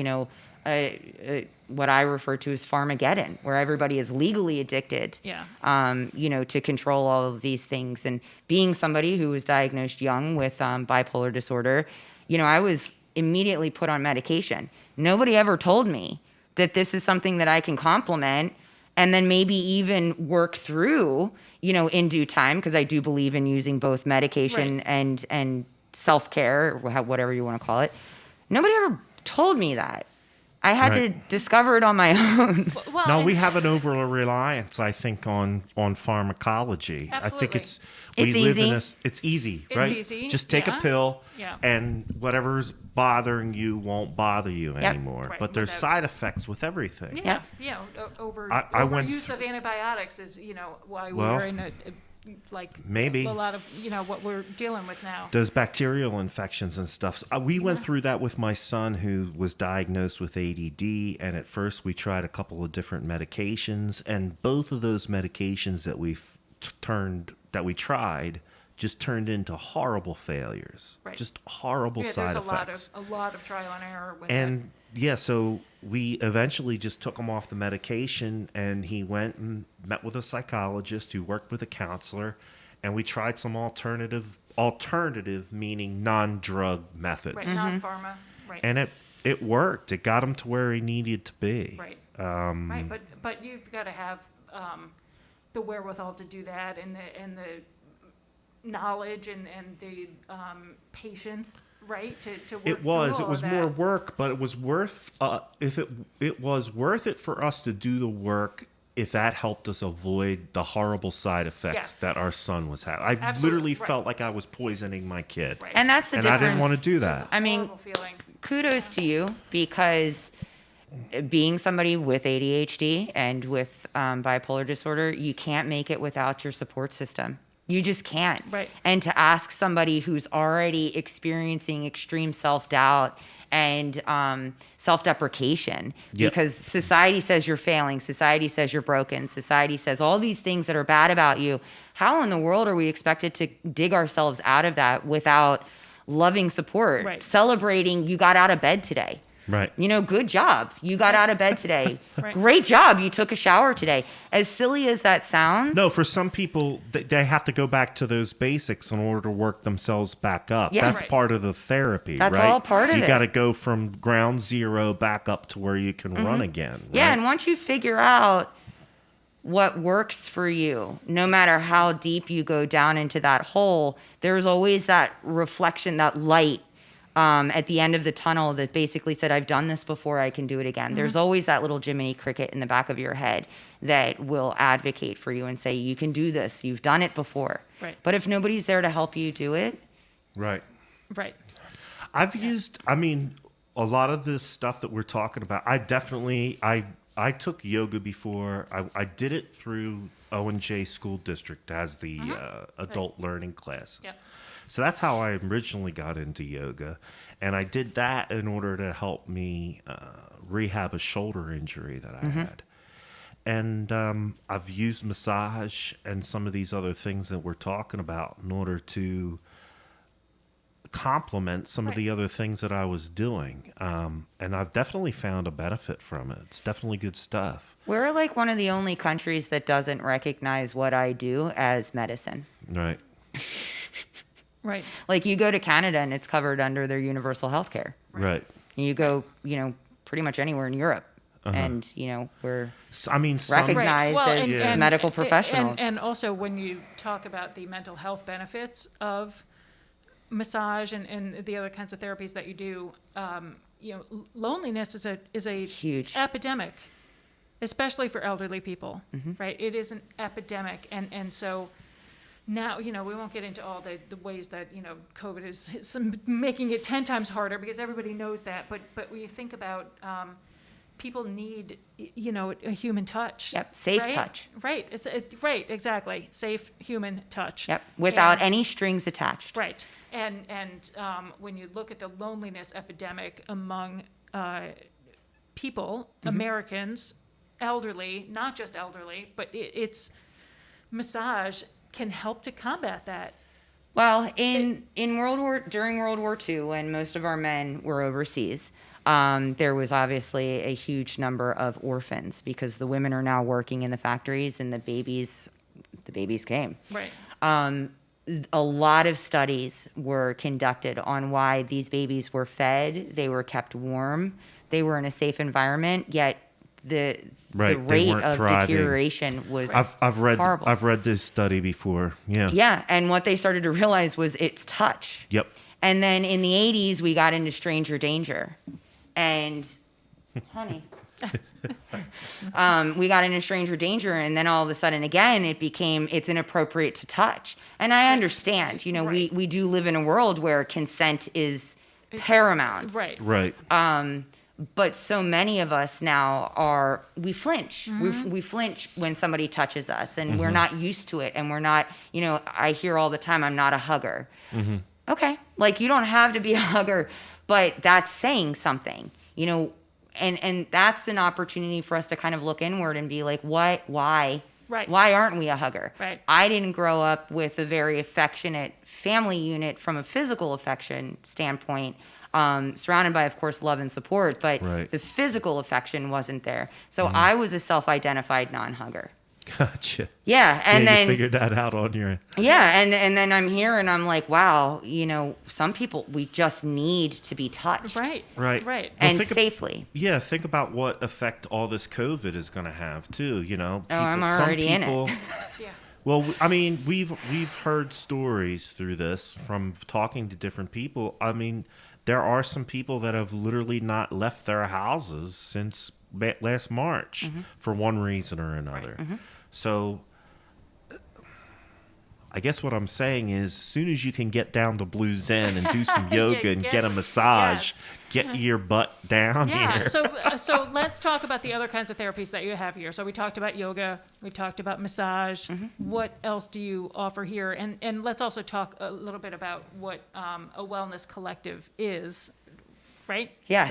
[SPEAKER 1] what I refer to as Pharmageddon, where everybody is legally addicted,
[SPEAKER 2] Yeah.
[SPEAKER 1] to control all of these things. And being somebody who was diagnosed young with bipolar disorder, I was immediately put on medication. Nobody ever told me that this is something that I can complement and then maybe even work through, in due time, because I do believe in using both medication and self-care, or whatever you want to call it. Nobody ever told me that. I had to discover it on my own.
[SPEAKER 2] Well,
[SPEAKER 3] No,
[SPEAKER 2] and-
[SPEAKER 3] we have an over reliance, I think, on pharmacology. I think
[SPEAKER 2] Absolutely.
[SPEAKER 1] It's easy.
[SPEAKER 3] it's easy,
[SPEAKER 2] It's
[SPEAKER 3] right?
[SPEAKER 2] easy,
[SPEAKER 3] Just take
[SPEAKER 2] yeah.
[SPEAKER 3] a pill,
[SPEAKER 2] Yeah.
[SPEAKER 3] and whatever's bothering you won't bother you anymore.
[SPEAKER 2] Right,
[SPEAKER 3] But there's
[SPEAKER 2] without-
[SPEAKER 3] side effects with everything.
[SPEAKER 2] Yeah,
[SPEAKER 1] Yeah.
[SPEAKER 3] I went
[SPEAKER 2] overuse
[SPEAKER 3] through-
[SPEAKER 2] of antibiotics is, why
[SPEAKER 3] Well,
[SPEAKER 2] we're in like
[SPEAKER 3] maybe.
[SPEAKER 2] a lot of what we're dealing with now.
[SPEAKER 3] Those bacterial infections and stuff. We went through that with my son who was diagnosed with ADD, and at first we tried a couple of different medications, and both of those medications that we tried just turned into horrible failures.
[SPEAKER 2] Right.
[SPEAKER 3] Just horrible side
[SPEAKER 2] there's
[SPEAKER 3] effects.
[SPEAKER 2] a lot of trial and error with
[SPEAKER 3] And yeah, so we eventually just took him off the medication, and he went and met with a psychologist who worked with a counselor, and we tried some alternative meaning non-drug methods.
[SPEAKER 2] that. Right, non-pharma. Right.
[SPEAKER 3] And it worked. It got him to where he needed to be.
[SPEAKER 2] Right. Right, but you've got to have the wherewithal to do that, and the knowledge and the patience, right? To work
[SPEAKER 3] It was
[SPEAKER 2] through all of
[SPEAKER 3] more
[SPEAKER 2] that.
[SPEAKER 3] work, but it was worth if it was worth it for us to do the work if that helped us avoid the horrible side effects
[SPEAKER 2] Yes.
[SPEAKER 3] that our son was having. I
[SPEAKER 2] Absolutely,
[SPEAKER 3] literally
[SPEAKER 2] right.
[SPEAKER 3] felt like I was poisoning my kid.
[SPEAKER 2] Right.
[SPEAKER 1] And that's the
[SPEAKER 3] And
[SPEAKER 1] difference.
[SPEAKER 3] I didn't want to do that.
[SPEAKER 1] I mean,
[SPEAKER 2] Horrible feeling.
[SPEAKER 1] kudos to you, because being somebody with ADHD and with bipolar disorder, you can't make it without your support system. You just can't.
[SPEAKER 2] Right.
[SPEAKER 1] And to ask somebody who's already experiencing extreme self-doubt and self-deprecation,
[SPEAKER 3] Yep.
[SPEAKER 1] because society says you're failing, society says you're broken, society says all these things that are bad about you. How in the world are we expected to dig ourselves out of that without loving support,
[SPEAKER 2] Right.
[SPEAKER 1] celebrating you got out of bed today?
[SPEAKER 3] Right.
[SPEAKER 1] Good job. You got out of bed today.
[SPEAKER 2] Right.
[SPEAKER 1] Great job. You took a shower today. As silly as that sounds.
[SPEAKER 3] No, for some people, they have to go back to those basics in order to work themselves back up.
[SPEAKER 1] Yeah.
[SPEAKER 3] That's
[SPEAKER 2] Right.
[SPEAKER 3] part of the therapy,
[SPEAKER 1] That's
[SPEAKER 3] right?
[SPEAKER 1] all part of
[SPEAKER 3] you
[SPEAKER 1] it.
[SPEAKER 3] got to go from ground zero back up to where you can run again.
[SPEAKER 1] Yeah,
[SPEAKER 3] right?
[SPEAKER 1] and once you figure out what works for you, no matter how deep you go down into that hole, there's always that reflection, that light at the end of the tunnel that basically said, I've done this before, I can do it again. There's always that little Jiminy Cricket in the back of your head that will advocate for you and say, you can do this. You've done it before.
[SPEAKER 2] Right.
[SPEAKER 1] But if nobody's there to help you do it,
[SPEAKER 3] Right.
[SPEAKER 2] Right.
[SPEAKER 3] I've used, a lot of this stuff that we're talking about. I took yoga before. I did it through O&J School District as the adult learning classes.
[SPEAKER 2] Yep.
[SPEAKER 3] So that's how I originally got into yoga. And I did that in order to help me rehab a shoulder injury that I had. And I've used massage and some of these other things that we're talking about in order to complement some of the other things that I was doing. And I've definitely found a benefit from it. It's definitely good stuff.
[SPEAKER 1] we're like one of the only countries that doesn't recognize what I do as medicine.
[SPEAKER 3] Right.
[SPEAKER 2] Right.
[SPEAKER 1] Like you go to Canada and it's covered under their universal health care.
[SPEAKER 3] Right.
[SPEAKER 1] You go, pretty much anywhere in Europe. And, we're
[SPEAKER 3] So, some
[SPEAKER 1] recognized as
[SPEAKER 3] and-
[SPEAKER 1] medical professionals.
[SPEAKER 2] And also when you talk about the mental health benefits of massage and the other kinds of therapies that you do, loneliness is a
[SPEAKER 1] Huge.
[SPEAKER 2] epidemic, especially for elderly people, right? It is an epidemic. And so now, we won't get into all the ways that, COVID is making it 10 times harder because everybody knows that. But when you think about people need, a human touch.
[SPEAKER 1] Yep, safe
[SPEAKER 2] right?
[SPEAKER 1] touch.
[SPEAKER 2] Right, right, exactly. Safe human touch.
[SPEAKER 1] Yep, without
[SPEAKER 2] And-
[SPEAKER 1] any strings attached.
[SPEAKER 2] Right, and when you look at the loneliness epidemic among people, Americans, elderly, not just elderly, but it's massage can help to combat that.
[SPEAKER 1] Well, during World War II, when most of our men were overseas, there was obviously a huge number of orphans because the women are now working in the factories and the babies came.
[SPEAKER 2] Right.
[SPEAKER 1] A lot of studies were conducted on why these babies were fed, they were kept warm, they were in a safe environment, yet the
[SPEAKER 3] Right, they
[SPEAKER 1] rate
[SPEAKER 3] weren't
[SPEAKER 1] of
[SPEAKER 3] thriving.
[SPEAKER 1] deterioration was
[SPEAKER 3] I've read
[SPEAKER 1] horrible.
[SPEAKER 3] I've read this study before. Yeah.
[SPEAKER 1] Yeah, and what they started to realize was it's touch.
[SPEAKER 3] Yep.
[SPEAKER 1] And then in the 80s, we got into stranger danger. And honey. We got into stranger danger, and then all of a sudden again it's inappropriate to touch. And I understand,
[SPEAKER 2] Right.
[SPEAKER 1] we do live in a world where consent is paramount.
[SPEAKER 2] Right.
[SPEAKER 3] Right.
[SPEAKER 1] But so many of us now we flinch. We flinch when somebody touches us, and we're not used to it, and we're not, I hear all the time, I'm not a hugger. Okay. Like, you don't have to be a hugger, but that's saying something, and that's an opportunity for us to kind of look inward and be like, why
[SPEAKER 2] Right.
[SPEAKER 1] why aren't we a hugger?
[SPEAKER 2] Right.
[SPEAKER 1] I didn't grow up with a very affectionate family unit from a physical affection standpoint, surrounded by, of course, love and support, but
[SPEAKER 3] Right.
[SPEAKER 1] the physical affection wasn't there. So I was a self-identified non-hugger.
[SPEAKER 3] Gotcha.
[SPEAKER 1] Yeah, and
[SPEAKER 3] You
[SPEAKER 1] then
[SPEAKER 3] figured that out on your.
[SPEAKER 1] yeah, and then I'm here and I'm like, wow, some people, we just need to be touched.
[SPEAKER 2] Right.
[SPEAKER 3] Right.
[SPEAKER 2] Right.
[SPEAKER 3] Well,
[SPEAKER 1] And
[SPEAKER 3] think
[SPEAKER 1] safely.
[SPEAKER 3] Yeah, think about what effect all this COVID is going to have too.
[SPEAKER 1] I'm
[SPEAKER 3] some
[SPEAKER 1] already in it.
[SPEAKER 3] people-
[SPEAKER 2] Yeah.
[SPEAKER 3] Well, I mean, we've heard stories through this from talking to different people. I mean, there are some people that have literally not left their houses since last March for one reason or another. So I guess what I'm saying is, as soon as you can get down to Blue Zen and do some yoga and get a massage, get your butt down
[SPEAKER 2] Yeah.
[SPEAKER 3] here.
[SPEAKER 2] So let's talk about the other kinds of therapies that you have here. So we talked about yoga, we talked about massage. What else do you offer here? And let's also talk a little bit about what a wellness collective is, right?
[SPEAKER 1] Yes.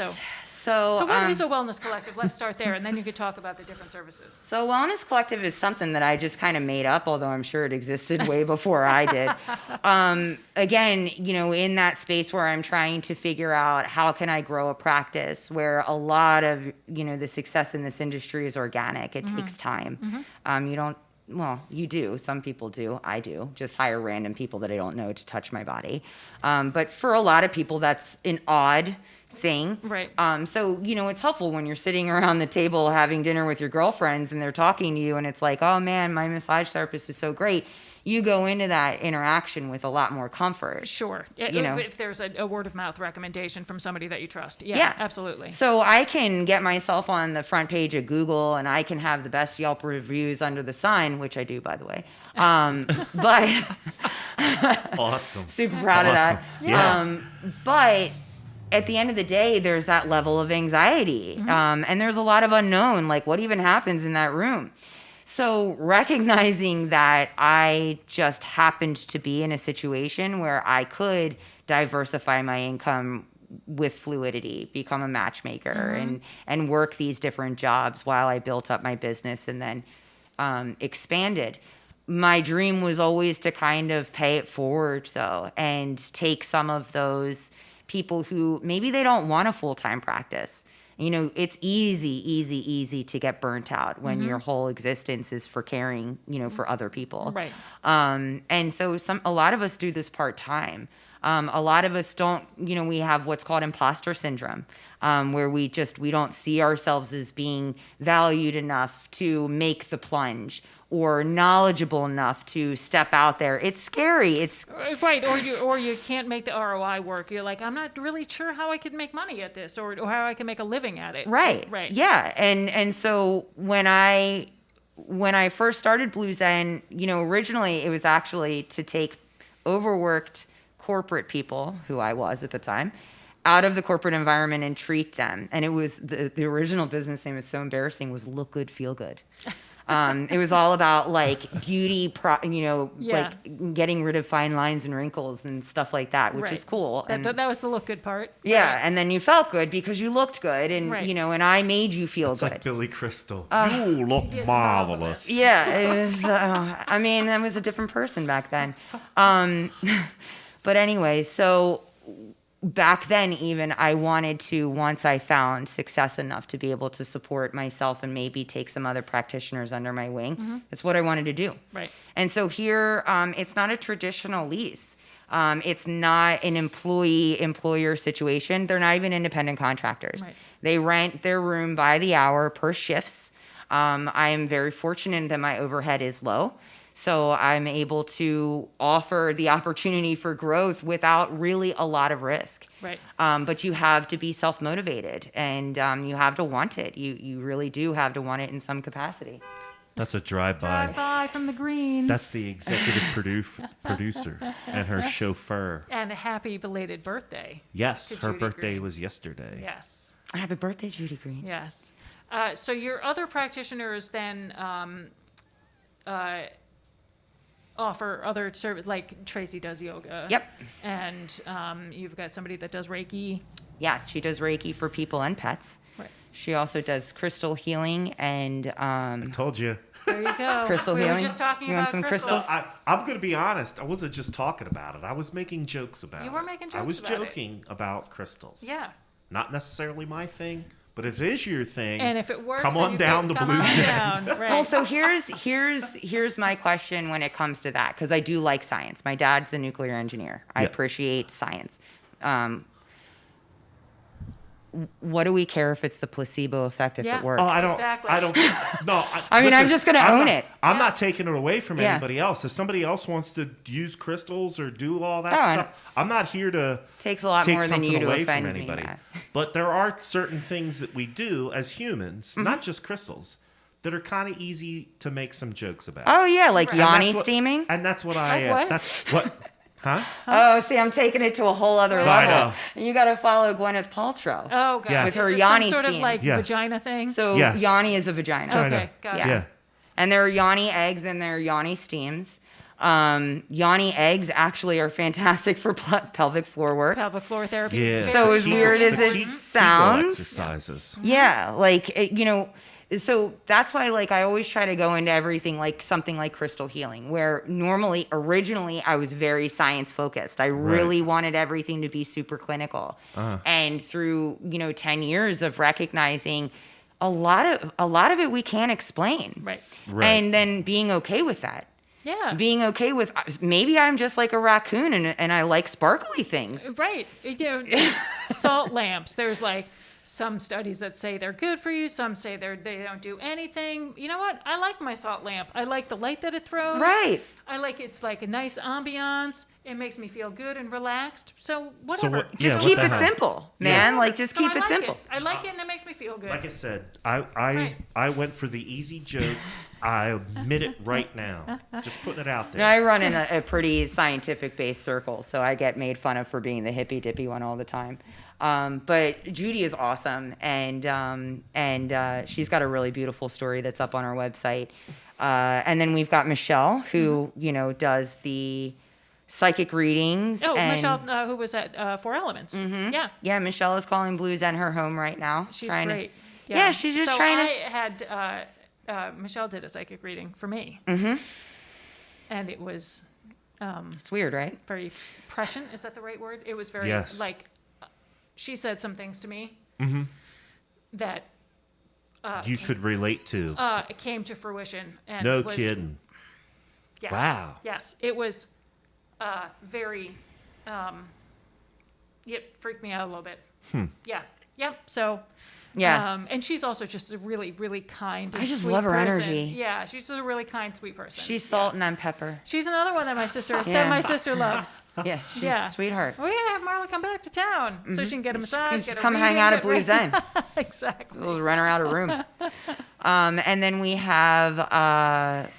[SPEAKER 2] So what is a wellness collective? Let's start there, and then you could talk about the different services.
[SPEAKER 1] So Wellness Collective is something that I just kind of made up, although I'm sure it existed way before I did. Again, in that space where I'm trying to figure out how can I grow a practice where a lot of, the success in this industry is organic. It takes time. You do. Some people do. I do. Just hire random people that I don't know to touch my body. But for a lot of people, that's an odd thing.
[SPEAKER 2] Right.
[SPEAKER 1] So, it's helpful when you're sitting around the table having dinner with your girlfriends and they're talking to you and it's like, oh man, my massage therapist is so great. You go into that interaction with a lot more comfort.
[SPEAKER 2] Sure. If there's a word of mouth recommendation from somebody that you trust. Yeah, absolutely.
[SPEAKER 1] So I can get myself on the front page of Google and I can have the best Yelp reviews under the sun, which I do, by the way. But
[SPEAKER 3] Awesome.
[SPEAKER 1] super proud of that.
[SPEAKER 3] Yeah.
[SPEAKER 1] But at the end of the day, there's that level of anxiety. And there's a lot of unknown, like what even happens in that room. So recognizing that I just happened to be in a situation where I could diversify my income with fluidity, become a matchmaker and work these different jobs while I built up my business and then expanded. My dream was always to kind of pay it forward though and take some of those people who maybe they don't want a full-time practice. It's easy to get burnt out when your whole existence is for caring, for other people.
[SPEAKER 2] Right.
[SPEAKER 1] And so a lot of us do this part-time. A lot of us don't, we have what's called imposter syndrome, where we don't see ourselves as being valued enough to make the plunge or knowledgeable enough to step out there. It's scary. It's
[SPEAKER 2] right. Or you can't make the ROI work. You're like, I'm not really sure how I could make money at this or how I can make a living at it.
[SPEAKER 1] Right.
[SPEAKER 2] Right.
[SPEAKER 1] Yeah. And so when I first started Blue Zen, originally it was actually to take overworked corporate people, who I was at the time, out of the corporate environment and treat them. And it was the original business name, it's so embarrassing, was Look Good, Feel Good. It was all about like beauty, like getting rid of fine lines and wrinkles and stuff like that, which is cool.
[SPEAKER 2] That was the look good part.
[SPEAKER 1] Yeah, and then you felt good because you looked good, and and I made you feel
[SPEAKER 3] It's
[SPEAKER 1] good.
[SPEAKER 3] like Billy Crystal. You look marvelous.
[SPEAKER 1] Yeah, it was. I mean, I was a different person back then. But anyway, so back then even I wanted to, once I found success enough to be able to support myself and maybe take some other practitioners under my wing, that's what I wanted to do.
[SPEAKER 2] Right.
[SPEAKER 1] And so here, it's not a traditional lease. It's not an employee-employer situation. They're not even independent contractors.
[SPEAKER 2] Right.
[SPEAKER 1] They rent their room by the hour per shifts. I am very fortunate that my overhead is low. So I'm able to offer the opportunity for growth without really a lot of risk.
[SPEAKER 2] Right.
[SPEAKER 1] But you have to be self-motivated, and you have to want it. You really do have to want it in some capacity.
[SPEAKER 3] That's a drive-by.
[SPEAKER 2] Drive-by from the green.
[SPEAKER 3] That's the executive producer and her chauffeur.
[SPEAKER 2] And a happy belated birthday.
[SPEAKER 3] Yes,
[SPEAKER 2] to
[SPEAKER 3] her
[SPEAKER 2] Judy
[SPEAKER 3] birthday
[SPEAKER 2] Green.
[SPEAKER 3] was yesterday.
[SPEAKER 2] Yes.
[SPEAKER 1] Happy birthday, Judy Green.
[SPEAKER 2] Yes. So your other practitioners then offer other service, like Tracy does yoga.
[SPEAKER 1] Yep.
[SPEAKER 2] And you've got somebody that does Reiki.
[SPEAKER 1] Yes, she does Reiki for people and pets.
[SPEAKER 2] Right.
[SPEAKER 1] She also does crystal healing and
[SPEAKER 3] I told you.
[SPEAKER 2] There you go.
[SPEAKER 1] Crystal
[SPEAKER 2] we
[SPEAKER 1] healing.
[SPEAKER 2] were just talking
[SPEAKER 1] You want
[SPEAKER 2] about
[SPEAKER 1] some
[SPEAKER 2] crystals.
[SPEAKER 1] crystals?
[SPEAKER 3] I'm going to be honest. I wasn't just talking about it. I was making jokes about it.
[SPEAKER 2] You were making
[SPEAKER 3] I
[SPEAKER 2] jokes
[SPEAKER 3] was
[SPEAKER 2] about it.
[SPEAKER 3] joking about crystals.
[SPEAKER 2] Yeah.
[SPEAKER 3] Not necessarily my thing, but if it is your thing,
[SPEAKER 2] And if it works,
[SPEAKER 3] come
[SPEAKER 2] then
[SPEAKER 3] on
[SPEAKER 2] you
[SPEAKER 3] down
[SPEAKER 2] can
[SPEAKER 3] to
[SPEAKER 2] come
[SPEAKER 3] Blue
[SPEAKER 2] on
[SPEAKER 3] Zen.
[SPEAKER 2] down. Right.
[SPEAKER 1] Well, so here's my question when it comes to that, because I do like science. My dad's a nuclear engineer. I
[SPEAKER 3] Yeah.
[SPEAKER 1] appreciate science. What do we care if it's the placebo effect if
[SPEAKER 2] Yeah.
[SPEAKER 1] it works?
[SPEAKER 3] Oh, I don't.
[SPEAKER 2] Exactly.
[SPEAKER 3] I don't. No.
[SPEAKER 1] I mean, I'm just gonna own it.
[SPEAKER 3] I'm not taking it away from
[SPEAKER 1] Yeah.
[SPEAKER 3] anybody else. If somebody else wants to use crystals or do all that
[SPEAKER 1] Done.
[SPEAKER 3] stuff, I'm not here to
[SPEAKER 1] Takes a lot
[SPEAKER 3] take
[SPEAKER 1] more than
[SPEAKER 3] something
[SPEAKER 1] you to
[SPEAKER 3] away
[SPEAKER 1] offend
[SPEAKER 3] from
[SPEAKER 1] me,
[SPEAKER 3] anybody.
[SPEAKER 1] Matt.
[SPEAKER 3] But there are certain things that we do as humans,
[SPEAKER 1] Mm-hmm.
[SPEAKER 3] not just crystals, that are kind of easy to make some jokes about.
[SPEAKER 1] Oh yeah, like
[SPEAKER 2] Right.
[SPEAKER 3] And that's
[SPEAKER 1] yoni
[SPEAKER 3] what-
[SPEAKER 1] steaming.
[SPEAKER 3] And that's what
[SPEAKER 2] Like
[SPEAKER 3] I.
[SPEAKER 2] what?
[SPEAKER 3] That's what. Huh?
[SPEAKER 1] Oh, see, I'm taking it to a whole other
[SPEAKER 2] I
[SPEAKER 1] level.
[SPEAKER 3] know.
[SPEAKER 1] You got to follow Gwyneth Paltrow.
[SPEAKER 2] Oh, God.
[SPEAKER 3] Yes.
[SPEAKER 1] With her
[SPEAKER 2] Is it
[SPEAKER 1] yoni
[SPEAKER 2] some sort of
[SPEAKER 1] steam.
[SPEAKER 2] like
[SPEAKER 3] Yes.
[SPEAKER 2] vagina thing?
[SPEAKER 1] So
[SPEAKER 3] Yes.
[SPEAKER 1] yoni is a vagina.
[SPEAKER 3] Vagina.
[SPEAKER 2] Okay, got
[SPEAKER 1] Yeah.
[SPEAKER 2] it.
[SPEAKER 3] Yeah.
[SPEAKER 1] And there are yoni eggs and there are yoni steams. Yoni eggs actually are fantastic for pelvic floor work.
[SPEAKER 2] Pelvic floor therapy.
[SPEAKER 3] Yeah.
[SPEAKER 1] So as
[SPEAKER 3] Kegel-
[SPEAKER 1] weird as
[SPEAKER 3] the
[SPEAKER 1] it
[SPEAKER 3] Kegel
[SPEAKER 1] sounds,
[SPEAKER 3] exercises.
[SPEAKER 1] yeah, like so that's why like I always try to go into everything like something like crystal healing, where originally I was very science focused. I really wanted everything to be super clinical. And through 10 years of recognizing a lot of it we can't explain.
[SPEAKER 2] Right.
[SPEAKER 3] Right.
[SPEAKER 1] And then being okay with that.
[SPEAKER 2] Yeah.
[SPEAKER 1] Being okay with maybe I'm just like a raccoon and I like sparkly things.
[SPEAKER 2] Right. Salt lamps. There's like some studies that say they're good for you. Some say they don't do anything. You know what? I like my salt lamp. I like the light that it throws.
[SPEAKER 1] Right.
[SPEAKER 2] I like it's like a nice ambiance. It makes me feel good and relaxed. So whatever.
[SPEAKER 3] what-
[SPEAKER 1] Just
[SPEAKER 3] what
[SPEAKER 1] keep
[SPEAKER 3] the
[SPEAKER 1] it
[SPEAKER 3] hell?
[SPEAKER 1] simple,
[SPEAKER 3] Yeah.
[SPEAKER 1] man. Like just
[SPEAKER 2] So
[SPEAKER 1] keep
[SPEAKER 2] I
[SPEAKER 1] it
[SPEAKER 2] like
[SPEAKER 1] simple.
[SPEAKER 2] I like it and it makes me feel good.
[SPEAKER 3] Like I said, I
[SPEAKER 2] Right.
[SPEAKER 3] I went for the easy jokes. I admit it right now. Just putting it out there.
[SPEAKER 1] I run in a pretty scientific-based circle, so I get made fun of for being the hippy-dippy one all the time. But Judy is awesome, and she's got a really beautiful story that's up on our website. And then we've got Michelle, who does the psychic readings.
[SPEAKER 2] Oh,
[SPEAKER 1] and,
[SPEAKER 2] Michelle, who was at Four Elements. Yeah.
[SPEAKER 1] Yeah, Michelle is calling Blue Zen her home right now.
[SPEAKER 2] She's
[SPEAKER 1] trying to-
[SPEAKER 2] great.
[SPEAKER 1] Yeah, she's just
[SPEAKER 2] so
[SPEAKER 1] trying to.
[SPEAKER 2] I had Michelle did a psychic reading for me, and it was
[SPEAKER 1] It's weird, right?
[SPEAKER 2] very prescient. Is that the right word? It was very
[SPEAKER 3] Yes.
[SPEAKER 2] like she said some things to me that
[SPEAKER 3] You could relate to.
[SPEAKER 2] it came to fruition. And
[SPEAKER 3] No
[SPEAKER 2] it was,
[SPEAKER 3] kidding.
[SPEAKER 2] Yes,
[SPEAKER 3] Wow.
[SPEAKER 2] Yes, it was very. It freaked me out a little bit. Yeah. Yep. So.
[SPEAKER 1] Yeah.
[SPEAKER 2] And she's also just a really, really kind and
[SPEAKER 1] I just
[SPEAKER 2] sweet
[SPEAKER 1] love her
[SPEAKER 2] person.
[SPEAKER 1] energy.
[SPEAKER 2] Yeah, she's just a really kind, sweet person.
[SPEAKER 1] She's salt and I'm pepper.
[SPEAKER 2] She's another one that my sister loves.
[SPEAKER 1] Yeah, she's
[SPEAKER 2] Yeah.
[SPEAKER 1] a sweetheart.
[SPEAKER 2] We're gonna have Marla come back to town so she can get a massage.
[SPEAKER 1] Just
[SPEAKER 2] Get a
[SPEAKER 1] come hang
[SPEAKER 2] reading,
[SPEAKER 1] out
[SPEAKER 2] get
[SPEAKER 1] at Blue
[SPEAKER 2] ready.
[SPEAKER 1] Zen.
[SPEAKER 2] Exactly.
[SPEAKER 1] We'll rent her out a room. And then we have,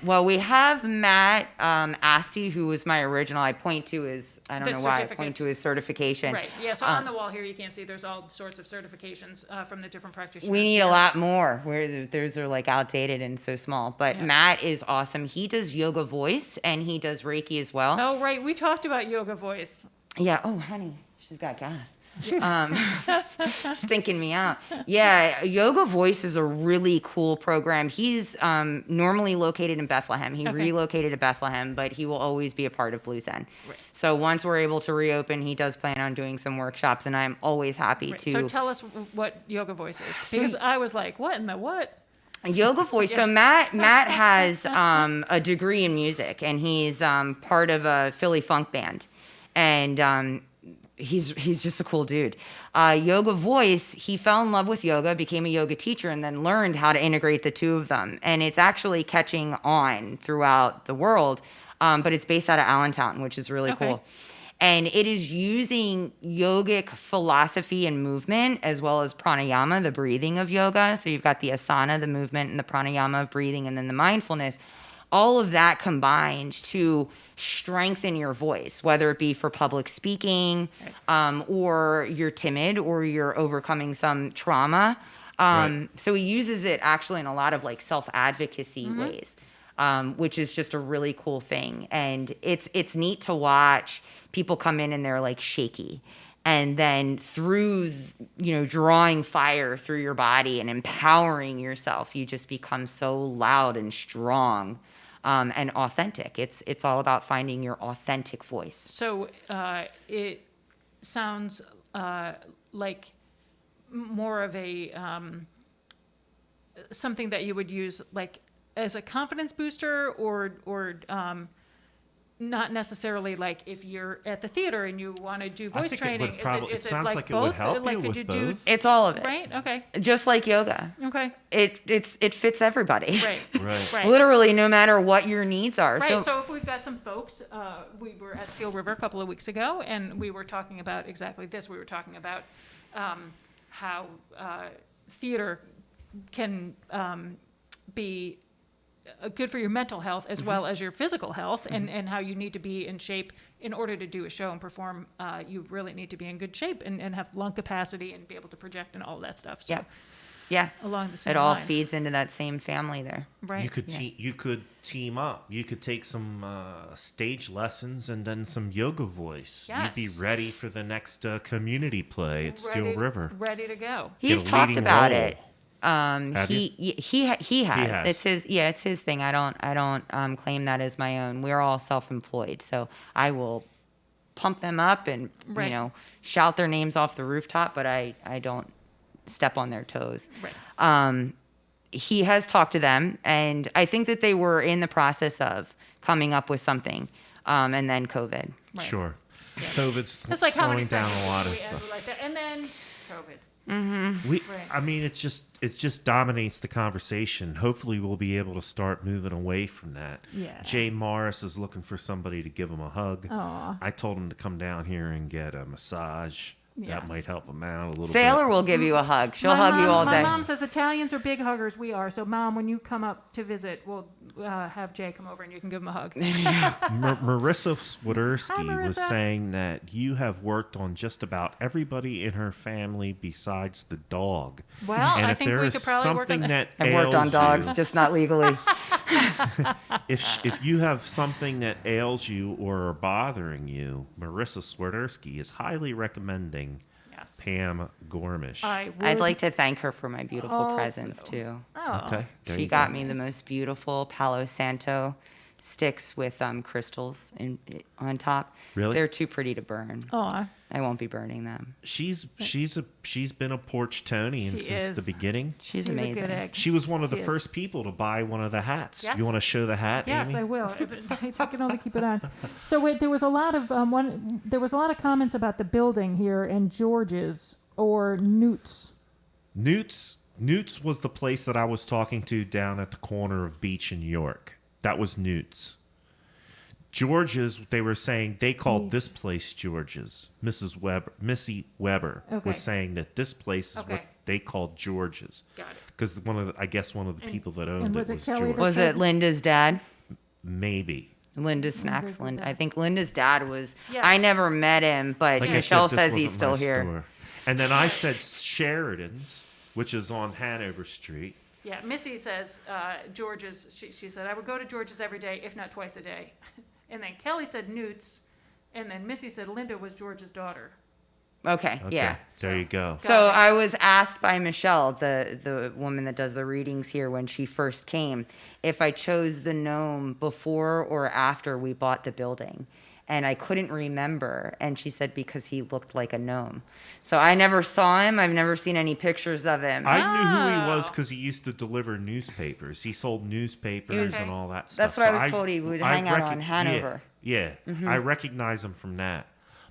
[SPEAKER 1] we have Matt Asti, who was my original. I point to his, I don't
[SPEAKER 2] The
[SPEAKER 1] know why I point
[SPEAKER 2] certificates.
[SPEAKER 1] to his certification.
[SPEAKER 2] Right. Yeah. So on the wall here, you can't see. There's all sorts of certifications from the different practitioners.
[SPEAKER 1] We need
[SPEAKER 2] here.
[SPEAKER 1] a lot more. Where those are like outdated and so small. But
[SPEAKER 2] Yeah.
[SPEAKER 1] Matt is awesome. He does yoga voice and he does Reiki as well.
[SPEAKER 2] Oh, right. We talked about yoga voice.
[SPEAKER 1] Yeah. Oh, honey, she's got gas. Stinking me out. Yeah, Yoga Voice is a really cool program. He's normally located in Bethlehem. He relocated to Bethlehem, but he will always be a part of Blue Zen.
[SPEAKER 2] Right.
[SPEAKER 1] So once we're able to reopen, he does plan on doing some workshops, and I'm always happy
[SPEAKER 2] Right.
[SPEAKER 1] to.
[SPEAKER 2] So tell us what yoga voice is, because I was like, what in the what?
[SPEAKER 1] Yoga Voice. So Matt has a degree in music, and he's part of a Philly funk band, and he's just a cool dude. Yoga Voice, he fell in love with yoga, became a yoga teacher, and then learned how to integrate the two of them. And it's actually catching on throughout the world, but it's based out of Allentown, which is really cool. And it is using yogic philosophy and movement as well as pranayama, the breathing of yoga. So you've got the asana, the movement, and the pranayama of breathing, and then the mindfulness. All of that combined to strengthen your voice, whether it be for public speaking, or you're timid or you're overcoming some trauma. So he uses it actually in a lot of like self-advocacy ways, which is just a really cool thing. And it's neat to watch people come in and they're like shaky. And then through, drawing fire through your body and empowering yourself, you just become so loud and strong. And authentic. It's all about finding your authentic voice.
[SPEAKER 2] So it sounds like more of a something that you would use like as a confidence booster, or not necessarily like if you're at the theater and you want to do voice training.
[SPEAKER 3] It sounds like it would help you with both.
[SPEAKER 1] It's all of it.
[SPEAKER 2] Right. Okay.
[SPEAKER 1] Just like yoga.
[SPEAKER 2] Okay.
[SPEAKER 1] It fits everybody.
[SPEAKER 2] Right.
[SPEAKER 1] Literally, no matter what your needs are.
[SPEAKER 2] Right. So if we've got some folks, we were at Steel River a couple of weeks ago, and we were talking about exactly this. We were talking about how theater can be good for your mental health as well as your physical health, and how you need to be in shape in order to do a show and perform. You really need to be in good shape and have lung capacity and be able to project and all that stuff. So
[SPEAKER 1] yeah.
[SPEAKER 2] Along the same
[SPEAKER 1] It all
[SPEAKER 2] lines.
[SPEAKER 1] feeds into that same family there.
[SPEAKER 2] Right.
[SPEAKER 3] You could team up. You could take some stage lessons and then some yoga voice.
[SPEAKER 2] Yes.
[SPEAKER 3] You'd be ready for the next community play at Steel River.
[SPEAKER 2] Ready to go.
[SPEAKER 1] He's
[SPEAKER 3] Get a
[SPEAKER 1] talked
[SPEAKER 3] leading
[SPEAKER 1] about
[SPEAKER 3] role.
[SPEAKER 1] it. He has. It's his thing. I don't claim that as my own. We're all self-employed, so I will pump them up and shout their names off the rooftop, but I don't step on their toes.
[SPEAKER 2] Right.
[SPEAKER 1] He has talked to them, and I think that they were in the process of coming up with something, and then COVID.
[SPEAKER 2] Right.
[SPEAKER 3] Sure. COVID's
[SPEAKER 2] It's like how many
[SPEAKER 3] slowing down a lot of
[SPEAKER 2] we
[SPEAKER 3] stuff.
[SPEAKER 2] like that, and then COVID.
[SPEAKER 3] I mean, it just dominates the conversation. Hopefully, we'll be able to start moving away from that.
[SPEAKER 2] Yeah.
[SPEAKER 3] Jay Morris is looking for somebody to give him a hug.
[SPEAKER 2] Aw.
[SPEAKER 3] I told him to come down here and get a massage.
[SPEAKER 2] Yes.
[SPEAKER 3] That might help him out a little
[SPEAKER 1] Sailor
[SPEAKER 3] bit.
[SPEAKER 1] will give you a hug. She'll hug you all day.
[SPEAKER 4] My mom says Italians are big huggers. We are. So, Mom, when you come up to visit, we'll have Jay come over and you can give him a hug.
[SPEAKER 3] Marissa Swiderski
[SPEAKER 4] Hi,
[SPEAKER 3] was
[SPEAKER 4] Marissa.
[SPEAKER 3] saying that you have worked on just about everybody in her family besides the dog.
[SPEAKER 2] Well,
[SPEAKER 3] and
[SPEAKER 2] I
[SPEAKER 3] if
[SPEAKER 2] think
[SPEAKER 3] there
[SPEAKER 2] we
[SPEAKER 3] is
[SPEAKER 2] could probably work on
[SPEAKER 3] something that
[SPEAKER 1] I've worked on
[SPEAKER 3] ails
[SPEAKER 1] dogs,
[SPEAKER 3] you,
[SPEAKER 1] just not legally.
[SPEAKER 3] if you have something that ails you or are bothering you, Marissa Swiderski is highly recommending
[SPEAKER 2] Yes.
[SPEAKER 3] Pam Gormish.
[SPEAKER 1] I'd like to thank her for my beautiful
[SPEAKER 4] Also-
[SPEAKER 1] presents too.
[SPEAKER 2] Oh.
[SPEAKER 3] Okay, there
[SPEAKER 1] She
[SPEAKER 3] you
[SPEAKER 1] got
[SPEAKER 3] go.
[SPEAKER 1] me the most beautiful Palo Santo sticks with crystals on top.
[SPEAKER 3] Really?
[SPEAKER 1] They're too pretty to burn.
[SPEAKER 2] Aw.
[SPEAKER 1] I won't be burning them.
[SPEAKER 3] She's been a Porchtonian
[SPEAKER 2] She
[SPEAKER 3] since the
[SPEAKER 2] is.
[SPEAKER 3] beginning.
[SPEAKER 1] She's
[SPEAKER 4] a
[SPEAKER 1] amazing.
[SPEAKER 4] good egg.
[SPEAKER 3] She was one of the
[SPEAKER 4] She is.
[SPEAKER 3] first people to buy one of the hats.
[SPEAKER 2] Yes.
[SPEAKER 3] You want to show the hat,
[SPEAKER 4] Yes,
[SPEAKER 3] Amy?
[SPEAKER 4] I will. If I can only keep it on. So wait, there was a lot of comments about the building here and George's or Newt's.
[SPEAKER 3] Newt's was the place that I was talking to down at the corner of Beach and York. That was Newt's. George's, they were saying they called this place George's. Missy Weber
[SPEAKER 4] Okay.
[SPEAKER 3] was saying that this place is what
[SPEAKER 2] Okay.
[SPEAKER 3] they called George's.
[SPEAKER 2] Got it.
[SPEAKER 3] Because one of the people that owned
[SPEAKER 4] and
[SPEAKER 3] it
[SPEAKER 4] was
[SPEAKER 3] was
[SPEAKER 4] it Kelly
[SPEAKER 3] George.
[SPEAKER 4] that-
[SPEAKER 1] Was it Linda's dad?
[SPEAKER 3] Maybe.
[SPEAKER 1] Linda's Snacks. I think Linda's dad was.
[SPEAKER 2] Yes.
[SPEAKER 1] I never met him, but
[SPEAKER 3] Like I
[SPEAKER 1] Michelle
[SPEAKER 3] said, this
[SPEAKER 1] says he's
[SPEAKER 3] wasn't
[SPEAKER 1] still
[SPEAKER 3] my
[SPEAKER 1] here.
[SPEAKER 3] store. And then I said Sheridan's, which is on Hanover Street.
[SPEAKER 2] Yeah, Missy says George's. She said I would go to George's every day, if not twice a day. And then Kelly said Newt's, and then Missy said Linda was George's daughter.
[SPEAKER 1] Okay,
[SPEAKER 3] Okay,
[SPEAKER 1] yeah.
[SPEAKER 3] there you go.
[SPEAKER 1] So
[SPEAKER 2] Got it.
[SPEAKER 1] I was asked by Michelle, the woman that does the readings here when she first came, if I chose the gnome before or after we bought the building. And I couldn't remember. And she said because he looked like a gnome. So I never saw him. I've never seen any pictures of him.
[SPEAKER 3] I knew who he was
[SPEAKER 2] Oh.
[SPEAKER 3] because he used to deliver newspapers. He sold newspapers
[SPEAKER 1] He was-
[SPEAKER 3] and all that stuff.
[SPEAKER 1] That's what I
[SPEAKER 3] So
[SPEAKER 1] was told. He would hang out on Hanover.
[SPEAKER 3] Yeah, I recognize him from that,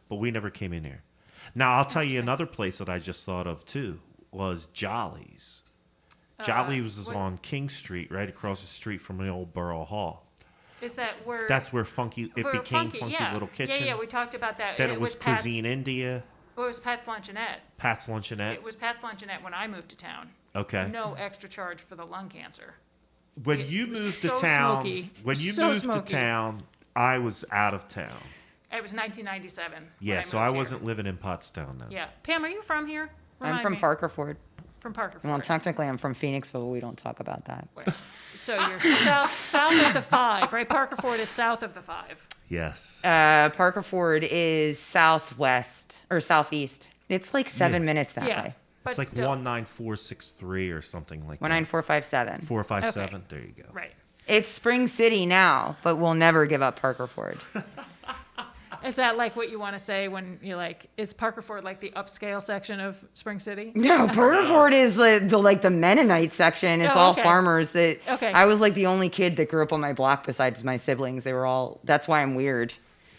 [SPEAKER 3] but we never came in here. Now, I'll tell you another place that I just thought of, too, was Jolly's. Jolly's was on King Street, right across the street from the old Borough Hall.
[SPEAKER 2] Is that where?
[SPEAKER 3] That's where Funky
[SPEAKER 2] yeah.
[SPEAKER 3] Little Kitchen.
[SPEAKER 2] Yeah, we talked about that.
[SPEAKER 3] Then it was
[SPEAKER 2] Pat's,
[SPEAKER 3] Cuisine India,
[SPEAKER 2] Oh, it was Pat's Luncheonette.
[SPEAKER 3] Pat's Luncheonette.
[SPEAKER 2] It was Pat's Luncheonette when I moved to town.
[SPEAKER 3] Okay.
[SPEAKER 2] No extra charge for the lung cancer.
[SPEAKER 3] When
[SPEAKER 2] It
[SPEAKER 3] you
[SPEAKER 2] was
[SPEAKER 3] moved
[SPEAKER 2] so
[SPEAKER 3] to town,
[SPEAKER 2] smoky.
[SPEAKER 3] when you
[SPEAKER 2] So
[SPEAKER 3] moved
[SPEAKER 2] smoky.
[SPEAKER 3] to town, I was out of town.
[SPEAKER 2] It was 1997.
[SPEAKER 3] Yeah, so
[SPEAKER 2] moved
[SPEAKER 3] I
[SPEAKER 2] here.
[SPEAKER 3] wasn't living in Pottstown then.
[SPEAKER 2] Yeah. Pam, are you from here?
[SPEAKER 1] I'm
[SPEAKER 2] Remind
[SPEAKER 1] from
[SPEAKER 2] me.
[SPEAKER 1] Parkerford.
[SPEAKER 2] From Parkerford.
[SPEAKER 1] Well, technically, I'm from Phoenixville. We don't talk about that.
[SPEAKER 2] So you're south of the 5, right? Parkerford is south of the 5.
[SPEAKER 3] Yes.
[SPEAKER 1] Parkerford is southwest or southeast. It's like 7 minutes that
[SPEAKER 2] Yeah.
[SPEAKER 1] way.
[SPEAKER 2] But
[SPEAKER 3] It's like
[SPEAKER 2] still,
[SPEAKER 3] 19463 or something like that.
[SPEAKER 1] 19457.
[SPEAKER 3] 457.
[SPEAKER 2] Okay.
[SPEAKER 3] There you go.
[SPEAKER 2] Right.
[SPEAKER 1] It's Spring City now, but we'll never give up Parkerford.
[SPEAKER 2] Is that like what you want to say when you're like, is Parkerford like the upscale section of Spring City?
[SPEAKER 1] No, Parkerford is the Mennonite section. It's
[SPEAKER 2] Oh,
[SPEAKER 1] all
[SPEAKER 2] okay.
[SPEAKER 1] farmers. That
[SPEAKER 2] Okay.
[SPEAKER 1] I was like the only kid that grew up on my block besides my siblings. They were all. That's why I'm weird.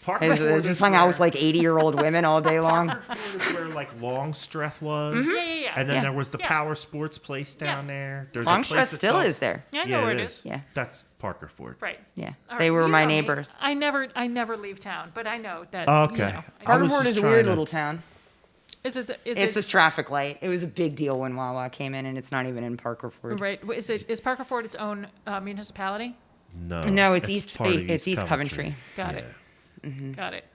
[SPEAKER 1] I just hung out with like 80-year-old women all day long.
[SPEAKER 3] Parkerford is where like Longstreth was.
[SPEAKER 2] Yeah.
[SPEAKER 3] And then
[SPEAKER 1] Yeah.
[SPEAKER 3] there was the
[SPEAKER 2] Yeah.
[SPEAKER 3] Power Sports place down there. There's a
[SPEAKER 1] Longstreth
[SPEAKER 3] place that
[SPEAKER 1] still
[SPEAKER 3] sells-
[SPEAKER 1] is there.
[SPEAKER 2] Yeah, I know where it is.
[SPEAKER 1] Yeah.
[SPEAKER 3] That's Parkerford.
[SPEAKER 2] Right.
[SPEAKER 1] Yeah,
[SPEAKER 2] All
[SPEAKER 1] they
[SPEAKER 2] right,
[SPEAKER 1] were
[SPEAKER 2] you
[SPEAKER 1] my
[SPEAKER 2] know me.
[SPEAKER 1] neighbors.
[SPEAKER 2] I never leave town, but I know that.
[SPEAKER 3] Okay.
[SPEAKER 2] You know,
[SPEAKER 3] I was
[SPEAKER 1] Parkerford
[SPEAKER 3] just
[SPEAKER 1] is a
[SPEAKER 3] trying
[SPEAKER 1] weird
[SPEAKER 3] to-
[SPEAKER 1] little town.
[SPEAKER 2] is
[SPEAKER 1] It's a traffic light. It was a big deal when Wawa came in, and it's not even in Parkerford.
[SPEAKER 2] right? Is Parkerford its own municipality?
[SPEAKER 1] No, it's
[SPEAKER 3] part of
[SPEAKER 1] East Coventry.
[SPEAKER 2] Got
[SPEAKER 3] Yeah.
[SPEAKER 2] it. Got it.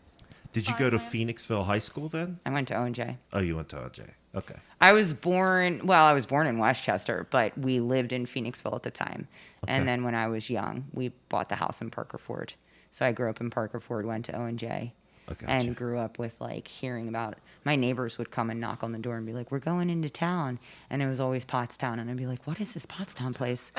[SPEAKER 3] Did you go to Phoenixville High School then?
[SPEAKER 1] I went to O&J.
[SPEAKER 3] Oh, you went to OJ. Okay.
[SPEAKER 1] I was born in Westchester, but we lived in Phoenixville at the time.
[SPEAKER 3] Okay.
[SPEAKER 1] And then when I was young, we bought the house in Parkerford. So I grew up in Parkerford, went to O&J,
[SPEAKER 3] Okay.
[SPEAKER 1] and grew up with like hearing about my neighbors would come and knock on the door and be like, "We're going into town," and it was always Pottstown, and I'd be like, "What is this Pottstown place?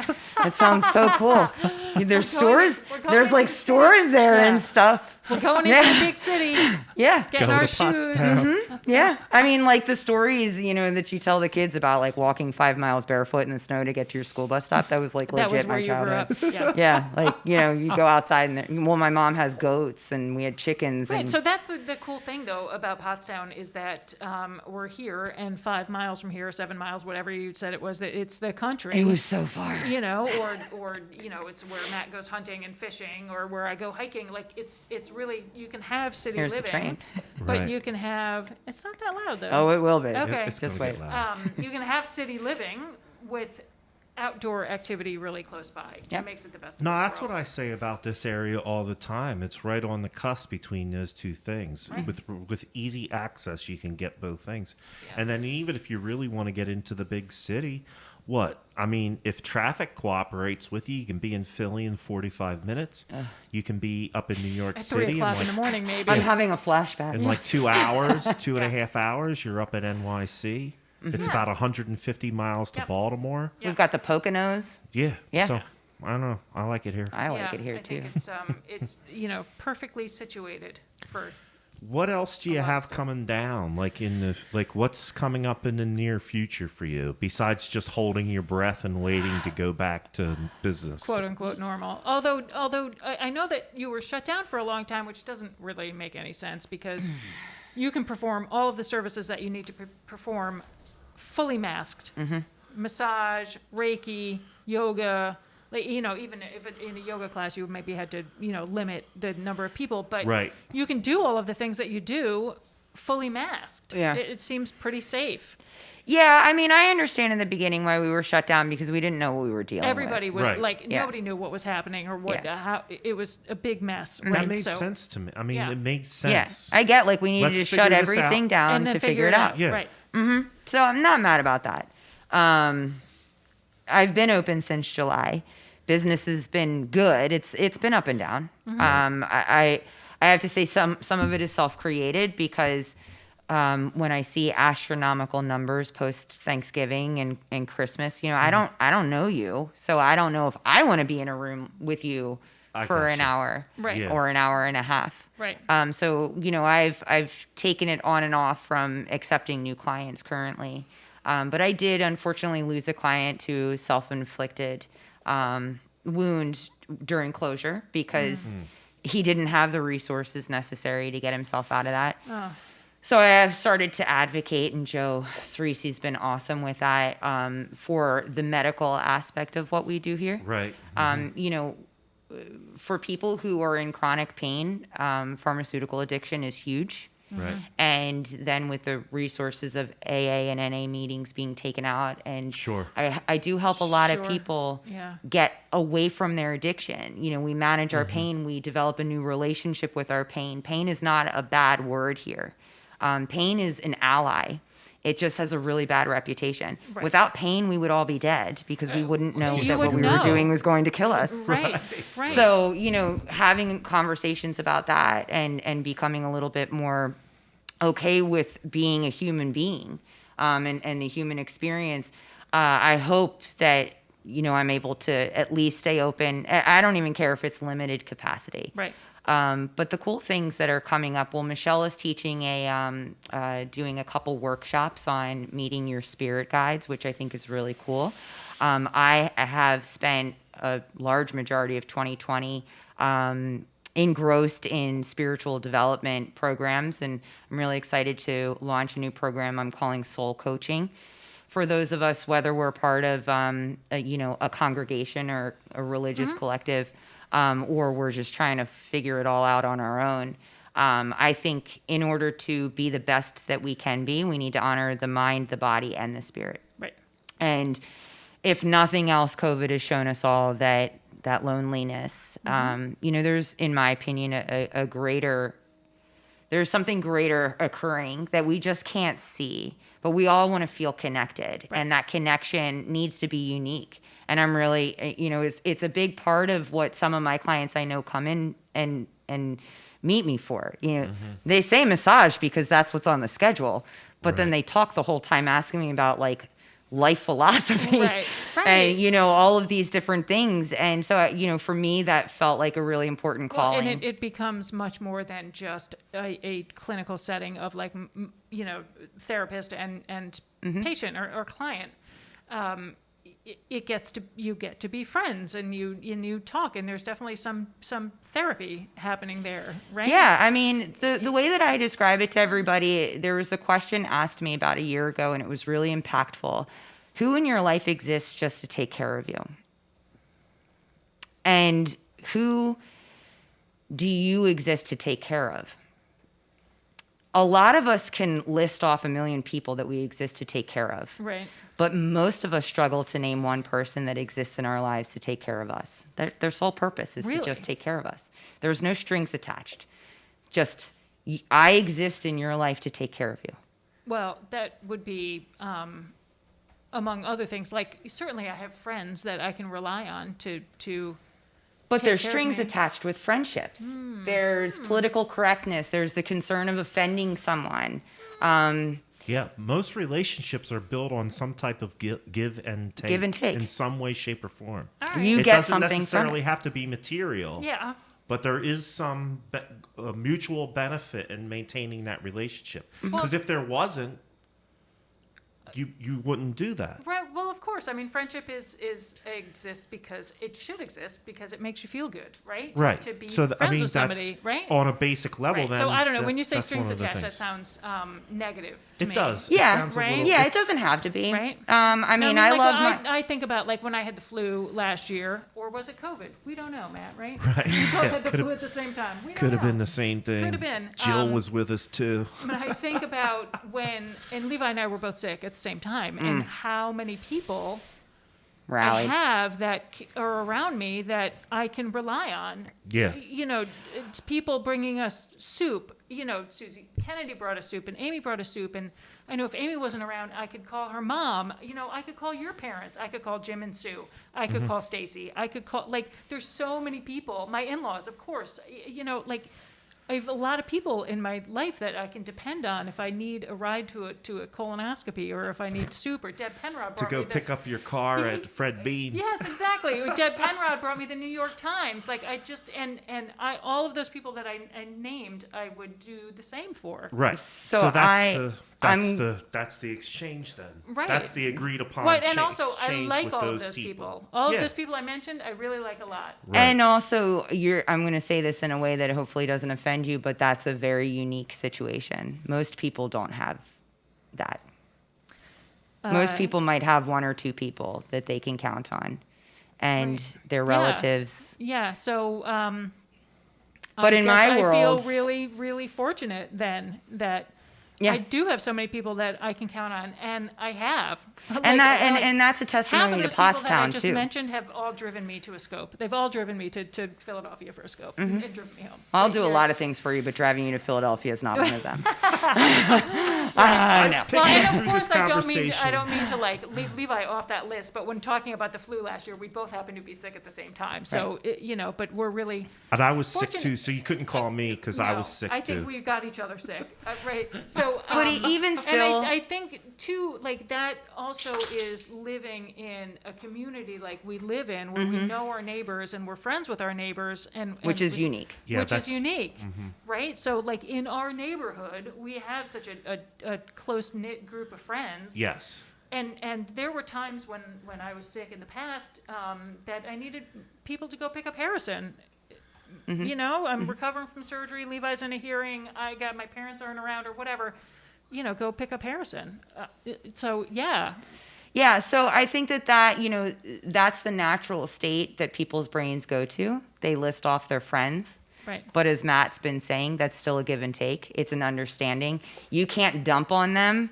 [SPEAKER 1] It sounds so cool. There's stores,
[SPEAKER 2] we're going
[SPEAKER 1] there's like
[SPEAKER 2] into the
[SPEAKER 1] stores
[SPEAKER 2] city."
[SPEAKER 1] there
[SPEAKER 2] Yeah.
[SPEAKER 1] and stuff."
[SPEAKER 2] We're going into the big city,
[SPEAKER 1] Yeah.
[SPEAKER 2] getting
[SPEAKER 3] Go
[SPEAKER 2] our
[SPEAKER 3] to
[SPEAKER 2] shoes.
[SPEAKER 3] Pottstown.
[SPEAKER 1] Yeah. I mean, like the stories, that you tell the kids about like walking 5 miles barefoot in the snow to get to your school bus stop. That was like legit
[SPEAKER 2] That was where
[SPEAKER 1] my
[SPEAKER 2] you grew
[SPEAKER 1] childhood.
[SPEAKER 2] up. Yeah.
[SPEAKER 1] Yeah. Like, you go outside and my mom has goats and we had chickens.
[SPEAKER 2] Right.
[SPEAKER 1] And
[SPEAKER 2] So that's the cool thing, though, about Pottstown is that we're here, and 5 miles from here, 7 miles, whatever you said it was, that it's the country.
[SPEAKER 1] it was so far.
[SPEAKER 2] Or it's where Matt goes hunting and fishing, or where I go hiking. Like it's really, you can have city
[SPEAKER 1] Here's the
[SPEAKER 2] living,
[SPEAKER 1] train.
[SPEAKER 2] but
[SPEAKER 3] Right.
[SPEAKER 2] you can have. It's not that loud though.
[SPEAKER 1] Oh, it will be.
[SPEAKER 2] Okay.
[SPEAKER 3] It's
[SPEAKER 1] Just
[SPEAKER 3] gonna
[SPEAKER 1] wait.
[SPEAKER 3] get loud.
[SPEAKER 2] You can have city living with outdoor activity really close by.
[SPEAKER 1] Yep.
[SPEAKER 2] It makes it the best. of
[SPEAKER 3] No,
[SPEAKER 2] both
[SPEAKER 3] that's what I
[SPEAKER 2] worlds.
[SPEAKER 3] say about this area all the time. It's right on the cusp between those two things.
[SPEAKER 2] Right.
[SPEAKER 3] With easy access, you can get both things.
[SPEAKER 2] Yeah.
[SPEAKER 3] And then even if you really want to get into the big city, if traffic cooperates with you, you can be in Philly in 45 minutes. You can be up in New York
[SPEAKER 2] At 3
[SPEAKER 3] City
[SPEAKER 2] o'clock in the morning, maybe.
[SPEAKER 1] I'm having a flashback.
[SPEAKER 3] in like 2 hours, 2.5 hours. You're up at NYC. It's
[SPEAKER 2] Yeah.
[SPEAKER 3] about 150 miles to
[SPEAKER 2] Yep.
[SPEAKER 3] Baltimore.
[SPEAKER 2] Yeah.
[SPEAKER 1] We've got the Poconos.
[SPEAKER 3] Yeah.
[SPEAKER 1] Yeah.
[SPEAKER 3] So I don't know. I like it here.
[SPEAKER 1] I like
[SPEAKER 2] Yeah,
[SPEAKER 1] it here
[SPEAKER 2] I
[SPEAKER 1] too.
[SPEAKER 2] think it's perfectly situated for.
[SPEAKER 3] What else do you
[SPEAKER 2] lot of
[SPEAKER 3] have
[SPEAKER 2] stuff.
[SPEAKER 3] coming down? What's coming up in the near future for you besides just holding your breath and waiting to go back to business?
[SPEAKER 2] "Quote unquote" normal. Although I know that you were shut down for a long time, which doesn't really make any sense because you can perform all of the services that you need to perform fully masked. Massage, Reiki, yoga. Even if in a yoga class you maybe had to limit the number of people, but
[SPEAKER 3] Right.
[SPEAKER 2] you can do all of the things that you do fully masked.
[SPEAKER 1] Yeah.
[SPEAKER 2] It seems pretty safe.
[SPEAKER 1] Yeah, I mean, I understand in the beginning why we were shut down because we didn't know what we were dealing
[SPEAKER 2] Everybody
[SPEAKER 1] with.
[SPEAKER 2] was
[SPEAKER 3] Right.
[SPEAKER 1] Yeah.
[SPEAKER 2] nobody knew what was happening or what
[SPEAKER 1] Yeah.
[SPEAKER 2] how it was a big mess.
[SPEAKER 3] That
[SPEAKER 2] right?
[SPEAKER 3] made
[SPEAKER 2] So-
[SPEAKER 3] sense to me. I mean,
[SPEAKER 2] Yeah.
[SPEAKER 3] it made
[SPEAKER 1] Yeah,
[SPEAKER 3] sense.
[SPEAKER 1] I get we needed
[SPEAKER 3] Let's
[SPEAKER 1] to shut
[SPEAKER 3] figure this
[SPEAKER 1] everything
[SPEAKER 3] out.
[SPEAKER 1] down
[SPEAKER 2] and then
[SPEAKER 1] to figure it out.
[SPEAKER 3] Yeah.
[SPEAKER 2] Right.
[SPEAKER 1] So I'm not mad about that. I've been open since July. Business has been good. It's been up and down. I have to say some of it is self-created because when I see astronomical numbers post Thanksgiving and Christmas, I don't know you, so I don't know if I want to be in a room with you
[SPEAKER 3] I
[SPEAKER 1] for an
[SPEAKER 3] gotcha.
[SPEAKER 1] hour
[SPEAKER 2] Right.
[SPEAKER 3] Yeah.
[SPEAKER 1] or an hour and a half.
[SPEAKER 2] Right.
[SPEAKER 1] So I've taken it on and off from accepting new clients currently, but I did unfortunately lose a client to self-inflicted wound during closure because he didn't have the resources necessary to get himself out of that.
[SPEAKER 2] Oh.
[SPEAKER 1] So I have started to advocate, and Joe Cerisi's been awesome with that, for the medical aspect of what we do here.
[SPEAKER 3] Right.
[SPEAKER 1] You know, for people who are in chronic pain, pharmaceutical addiction is huge.
[SPEAKER 3] Right.
[SPEAKER 1] And then with the resources of AA and NA meetings being taken out, and
[SPEAKER 3] Sure.
[SPEAKER 1] I do help a lot of
[SPEAKER 2] Sure.
[SPEAKER 1] people
[SPEAKER 2] Yeah.
[SPEAKER 1] get away from their addiction. You know, we manage our pain, we develop a new relationship with our pain. Pain is not a bad word here. Pain is an ally. It just has a really bad reputation.
[SPEAKER 2] Right.
[SPEAKER 1] Without pain, we would all be dead because we wouldn't know
[SPEAKER 2] You
[SPEAKER 1] that what
[SPEAKER 2] wouldn't
[SPEAKER 1] we were
[SPEAKER 2] know.
[SPEAKER 1] doing was going to kill us.
[SPEAKER 2] Right. Right.
[SPEAKER 1] So, you know, having conversations about that and becoming a little bit more okay with being a human being, and the human experience, I hope that, you know, I'm able to at least stay open. I don't even care if it's limited capacity.
[SPEAKER 2] Right.
[SPEAKER 1] But the cool things that are coming up, well, Michelle is teaching doing a couple workshops on meeting your spirit guides, which I think is really cool. I have spent a large majority of 2020 engrossed in spiritual development programs, and I'm really excited to launch a new program I'm calling Soul Coaching. For those of us, whether we're part of a congregation or a religious collective, or we're just trying to figure it all out on our own, I think in order to be the best that we can be, we need to honor the mind, the body, and the spirit.
[SPEAKER 2] Right.
[SPEAKER 1] And if nothing else, COVID has shown us all that loneliness, you know, there's, in my opinion, there's something greater occurring that we just can't see, but we all want to feel connected.
[SPEAKER 2] Right.
[SPEAKER 1] And that connection needs to be unique. And I'm really, you know, it's a big part of what some of my clients I know come in and meet me for. You know, they say massage because that's what's on the schedule, but then they talk the whole time asking me about like life philosophy
[SPEAKER 2] Right.
[SPEAKER 1] and, you know, all of these different things. And so, you know, for me, that felt like a really important
[SPEAKER 2] Well,
[SPEAKER 1] calling.
[SPEAKER 2] and it becomes much more than just a clinical setting of like, you know, therapist and patient or client. You get to be friends, and you talk, and there's definitely some therapy happening there, right?
[SPEAKER 1] Yeah, I mean, the way that I describe it to everybody, there was a question asked me about a year ago, and it was really impactful. Who in your life exists just to take care of you? And who do you exist to take care of? A lot of us can list off a million people that we exist to take care of.
[SPEAKER 2] Right.
[SPEAKER 1] But most of us struggle to name one person that exists in our lives to take care of us. Their sole purpose is
[SPEAKER 2] Really?
[SPEAKER 1] to just take care of us. There's no strings attached. Just, I exist in your life to take care of you.
[SPEAKER 2] Well, that would be, among other things, like certainly I have friends that I can rely on to
[SPEAKER 1] But
[SPEAKER 2] take
[SPEAKER 1] there's
[SPEAKER 2] care of
[SPEAKER 1] strings
[SPEAKER 2] me.
[SPEAKER 1] attached with friendships. There's political correctness. There's the concern of offending someone.
[SPEAKER 3] Yeah, most relationships are built on some type of give and take.
[SPEAKER 1] Give and take.
[SPEAKER 3] In some way, shape, or form.
[SPEAKER 2] All right.
[SPEAKER 1] You
[SPEAKER 3] It
[SPEAKER 1] get
[SPEAKER 3] doesn't
[SPEAKER 1] something from
[SPEAKER 3] necessarily
[SPEAKER 1] it.
[SPEAKER 3] have to be material.
[SPEAKER 2] Yeah.
[SPEAKER 3] But there is some mutual benefit in maintaining that relationship. Because if there wasn't, you wouldn't do that.
[SPEAKER 2] Right. Well, of course. I mean, friendship exists because it should exist because it makes you feel good, right?
[SPEAKER 3] Right.
[SPEAKER 2] To be
[SPEAKER 3] So
[SPEAKER 2] friends with somebody,
[SPEAKER 3] that's
[SPEAKER 2] right?
[SPEAKER 3] on a basic level.
[SPEAKER 2] Right.
[SPEAKER 3] Then
[SPEAKER 2] So I don't know. When you say
[SPEAKER 3] that's
[SPEAKER 2] strings
[SPEAKER 3] one of the
[SPEAKER 2] attached, that
[SPEAKER 3] things.
[SPEAKER 2] sounds negative to me.
[SPEAKER 3] It does.
[SPEAKER 1] Yeah,
[SPEAKER 3] It sounds a
[SPEAKER 2] right?
[SPEAKER 3] little-
[SPEAKER 1] Yeah, it doesn't have to be.
[SPEAKER 2] Right.
[SPEAKER 1] I mean, I
[SPEAKER 2] like,
[SPEAKER 1] love my...
[SPEAKER 2] I think about like when I had the flu last year, or was it COVID? We don't know, Matt. Right?
[SPEAKER 3] Right.
[SPEAKER 2] We both
[SPEAKER 3] Yeah,
[SPEAKER 2] had the
[SPEAKER 3] could've-
[SPEAKER 2] flu at the same time. We don't
[SPEAKER 3] Could have
[SPEAKER 2] know.
[SPEAKER 3] been the same thing.
[SPEAKER 2] Could have been.
[SPEAKER 3] Jill was with us too.
[SPEAKER 2] But I think about when, and Levi and I were both sick at the same time, and how many people
[SPEAKER 1] rallied.
[SPEAKER 2] I have that are around me that I can rely on.
[SPEAKER 3] Yeah.
[SPEAKER 2] You know, it's people bringing us soup. You know, Susie Kennedy brought us soup, and Amy brought us soup, and I know if Amy wasn't around, I could call her mom. You know, I could call your parents. I could call Jim and Sue. I could call Stacy. I could call, like, there's so many people. My in-laws, of course. You know, like, I have a lot of people in my life that I can depend on if I need a ride to a colonoscopy, or if I need soup, or Deb Penrod
[SPEAKER 3] To
[SPEAKER 2] brought
[SPEAKER 3] go
[SPEAKER 2] me
[SPEAKER 3] pick up your car
[SPEAKER 2] Yeah,
[SPEAKER 3] at Fred Bean's.
[SPEAKER 2] Yes, exactly. Or Deb Penrod brought me the New York Times. Like I just and all of those people that I named, I would do the same for.
[SPEAKER 3] Right.
[SPEAKER 1] So
[SPEAKER 3] that's that's the exchange then.
[SPEAKER 2] Right.
[SPEAKER 3] That's the agreed upon
[SPEAKER 2] Right, and also I
[SPEAKER 3] exchange
[SPEAKER 2] like
[SPEAKER 3] with
[SPEAKER 2] all of
[SPEAKER 3] those
[SPEAKER 2] those people.
[SPEAKER 3] people.
[SPEAKER 2] All
[SPEAKER 3] Yeah.
[SPEAKER 2] of those people I mentioned, I really like a lot.
[SPEAKER 3] Right.
[SPEAKER 1] And also, I'm going to say this in a way that hopefully doesn't offend you, but that's a very unique situation. Most people don't have that. Most people might have one or two people that they can count on, and
[SPEAKER 2] Right.
[SPEAKER 1] their
[SPEAKER 2] Yeah.
[SPEAKER 1] relatives.
[SPEAKER 2] Yeah, so
[SPEAKER 1] But in my
[SPEAKER 2] I
[SPEAKER 1] world-
[SPEAKER 2] feel really, really fortunate then that
[SPEAKER 1] Yeah.
[SPEAKER 2] I do have so many people that I can count on, and I have.
[SPEAKER 1] And that's a
[SPEAKER 2] half of
[SPEAKER 1] testimony to
[SPEAKER 2] those people that I
[SPEAKER 1] Pottstown
[SPEAKER 2] just
[SPEAKER 1] too.
[SPEAKER 2] mentioned have all driven me to a scope. They've all driven me to Philadelphia for a scope and driven me home.
[SPEAKER 1] I'll
[SPEAKER 2] Right
[SPEAKER 1] do a
[SPEAKER 2] here.
[SPEAKER 1] lot of things for you, but driving you to Philadelphia is not one of them. I know.
[SPEAKER 2] Well, and of
[SPEAKER 3] through
[SPEAKER 2] course,
[SPEAKER 3] this
[SPEAKER 2] I don't
[SPEAKER 3] conversation.
[SPEAKER 2] mean to like leave Levi off that list. But when talking about the flu last year, we both happened to be sick at the same time. So but we're really
[SPEAKER 3] And I was sick
[SPEAKER 2] fortunate.
[SPEAKER 3] too, so you couldn't call me because I
[SPEAKER 2] no,
[SPEAKER 3] was sick
[SPEAKER 2] I think
[SPEAKER 3] too.
[SPEAKER 2] we got each other sick, right? So,
[SPEAKER 1] But even
[SPEAKER 2] and
[SPEAKER 1] still-
[SPEAKER 2] I think too, like that also is living in a community like we live in, where we know our neighbors and we're friends with our neighbors, and
[SPEAKER 1] Which is
[SPEAKER 2] we-
[SPEAKER 1] unique.
[SPEAKER 3] Yeah,
[SPEAKER 2] which is
[SPEAKER 3] that's-
[SPEAKER 2] unique, right? So, like in our neighborhood, we have such a close knit group of friends.
[SPEAKER 3] Yes.
[SPEAKER 2] And there were times when I was sick in the past that I needed people to go pick up Harrison. You know, I'm recovering from surgery. Levi's in a hearing. My parents aren't around or whatever. You know, go pick up Harrison. So yeah,
[SPEAKER 1] Yeah, so I think that that's the natural state that people's brains go to. They list off their friends.
[SPEAKER 2] right.
[SPEAKER 1] But as Matt's been saying, that's still a give and take. It's an understanding. You can't dump on them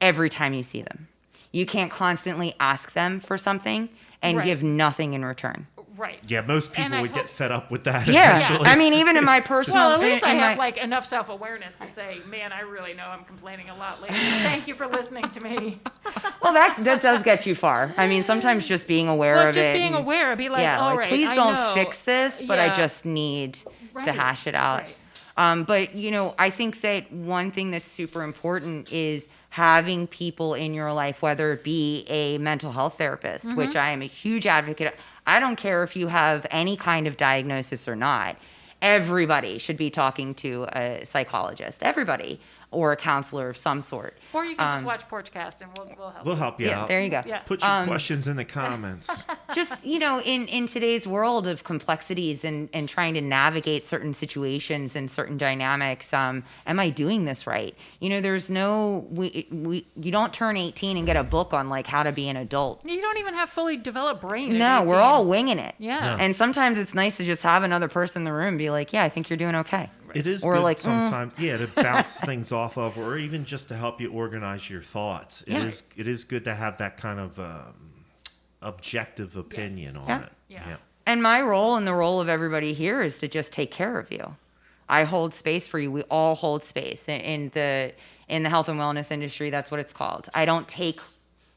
[SPEAKER 1] every time you see them. You can't constantly ask them for something and
[SPEAKER 2] Right.
[SPEAKER 1] give nothing in return.
[SPEAKER 2] Right.
[SPEAKER 3] Yeah, most
[SPEAKER 2] And
[SPEAKER 3] people
[SPEAKER 2] I
[SPEAKER 3] would get
[SPEAKER 2] hope-
[SPEAKER 3] fed up with that
[SPEAKER 1] Yeah,
[SPEAKER 3] eventually.
[SPEAKER 1] I mean, even in my personal...
[SPEAKER 2] Well, at least I
[SPEAKER 1] in
[SPEAKER 2] have
[SPEAKER 1] my-
[SPEAKER 2] like enough self-awareness to say, man, I really know I'm complaining a lot lately. Thank you for listening to me.
[SPEAKER 1] Well, that does get you far. I mean, sometimes just being aware
[SPEAKER 2] Well,
[SPEAKER 1] of
[SPEAKER 2] just
[SPEAKER 1] it.
[SPEAKER 2] being aware, be like,
[SPEAKER 1] yeah,
[SPEAKER 2] all
[SPEAKER 1] like,
[SPEAKER 2] right,
[SPEAKER 1] please
[SPEAKER 2] I
[SPEAKER 1] don't
[SPEAKER 2] know.
[SPEAKER 1] fix this, but I
[SPEAKER 2] Yeah.
[SPEAKER 1] just need to
[SPEAKER 2] Right,
[SPEAKER 1] hash it out.
[SPEAKER 2] right.
[SPEAKER 1] But, I think that one thing that's super important is having people in your life, whether it be a mental health therapist,
[SPEAKER 2] Mm-hmm.
[SPEAKER 1] which I am a huge advocate of. I don't care if you have any kind of diagnosis or not. Everybody should be talking to a psychologist, everybody, or a counselor of some sort.
[SPEAKER 2] Or you can just watch Porchcast and we'll help.
[SPEAKER 3] We'll help you
[SPEAKER 1] Yeah,
[SPEAKER 3] out.
[SPEAKER 1] there you go.
[SPEAKER 2] Yeah.
[SPEAKER 3] Put your questions in the comments.
[SPEAKER 1] Just in today's world of complexities and trying to navigate certain situations and certain dynamics, am I doing this right? There's no you don't turn 18 and get a book on like how to be an adult.
[SPEAKER 2] You don't even have fully developed brain. at
[SPEAKER 1] No,
[SPEAKER 2] 18.
[SPEAKER 1] we're all winging it.
[SPEAKER 2] Yeah.
[SPEAKER 1] And sometimes it's nice to just have another person in the room be like, yeah, I think you're doing okay.
[SPEAKER 3] It is
[SPEAKER 1] Or
[SPEAKER 3] good
[SPEAKER 1] like,
[SPEAKER 3] sometimes, to bounce things off of, or even just to help you organize your thoughts.
[SPEAKER 1] Yeah.
[SPEAKER 3] It is good to have that kind of objective opinion on
[SPEAKER 1] Yeah.
[SPEAKER 3] it.
[SPEAKER 2] Yeah.
[SPEAKER 1] And my role and the role of everybody here is to just take care of you. I hold space for you. We all hold space in the health and wellness industry. That's what it's called. I don't take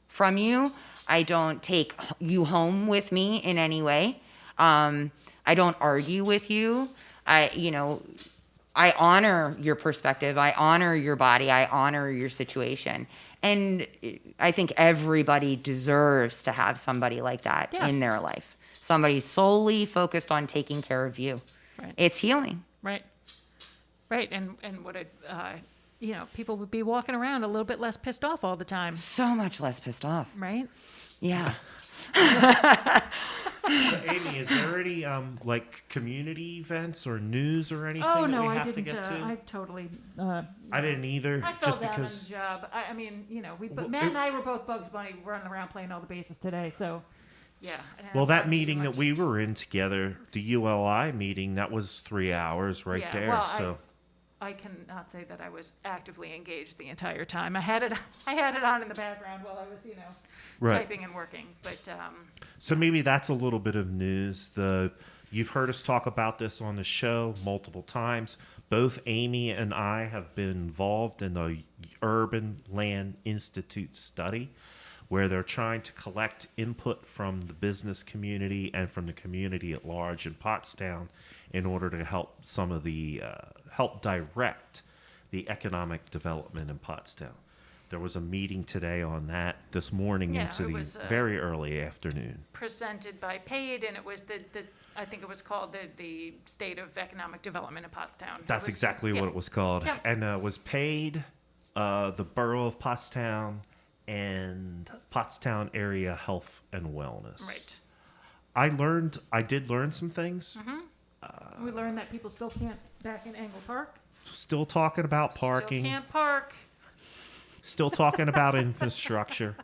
[SPEAKER 1] from you. I don't take you home with me in any way. I don't argue with you. I honor your perspective. I honor your body. I honor your situation. And I think everybody deserves to have somebody like that
[SPEAKER 2] Yeah.
[SPEAKER 1] in their life. Somebody solely focused on taking care of you.
[SPEAKER 2] Right.
[SPEAKER 1] It's healing.
[SPEAKER 2] Right. Right. And what people would be walking around a little bit less pissed off all the time.
[SPEAKER 1] So much less pissed off.
[SPEAKER 2] Right.
[SPEAKER 1] Yeah.
[SPEAKER 3] So, Amy, is there any community events or news or anything
[SPEAKER 4] Oh
[SPEAKER 3] that
[SPEAKER 4] no,
[SPEAKER 3] we
[SPEAKER 4] I
[SPEAKER 3] have to
[SPEAKER 4] didn't.
[SPEAKER 3] get to?
[SPEAKER 4] I totally.
[SPEAKER 3] I didn't either.
[SPEAKER 4] I fell
[SPEAKER 3] just
[SPEAKER 4] down on
[SPEAKER 3] because.
[SPEAKER 4] the job. I mean,
[SPEAKER 3] Well,
[SPEAKER 4] Matt and I were both Bugs Bunny running around playing all the bases today. So
[SPEAKER 2] Yeah. and
[SPEAKER 3] Well,
[SPEAKER 2] I'm
[SPEAKER 3] that
[SPEAKER 2] talking
[SPEAKER 3] meeting
[SPEAKER 2] too
[SPEAKER 3] that
[SPEAKER 2] much.
[SPEAKER 3] we were in together, the ULI meeting, that was 3 hours right
[SPEAKER 2] Yeah,
[SPEAKER 3] there.
[SPEAKER 2] well,
[SPEAKER 3] so
[SPEAKER 2] I cannot say that I was actively engaged the entire time. I had it on in the background while I was,
[SPEAKER 3] Right.
[SPEAKER 2] typing and working. But
[SPEAKER 3] So maybe that's a little bit of news. You've heard us talk about this on the show multiple times. Both Amy and I have been involved in the Urban Land Institute study, where they're trying to collect input from the business community and from the community at large in Pottstown in order to help some of the help direct the economic development in Pottstown. There was a meeting today on that this morning
[SPEAKER 2] Yeah,
[SPEAKER 3] into
[SPEAKER 2] it
[SPEAKER 3] the
[SPEAKER 2] was,
[SPEAKER 3] very early afternoon.
[SPEAKER 2] presented by PAID, and it was I think it was called the State of Economic Development in Pottstown.
[SPEAKER 3] That's exactly what it was called.
[SPEAKER 2] Yeah.
[SPEAKER 3] And it was paid, the Borough of Pottstown and Pottstown Area Health and Wellness.
[SPEAKER 2] Right.
[SPEAKER 3] I did learn some things.
[SPEAKER 4] We learned that people still can't back in Angle Park.
[SPEAKER 3] Still talking about parking.
[SPEAKER 2] Still can't park.
[SPEAKER 3] Still talking about infrastructure.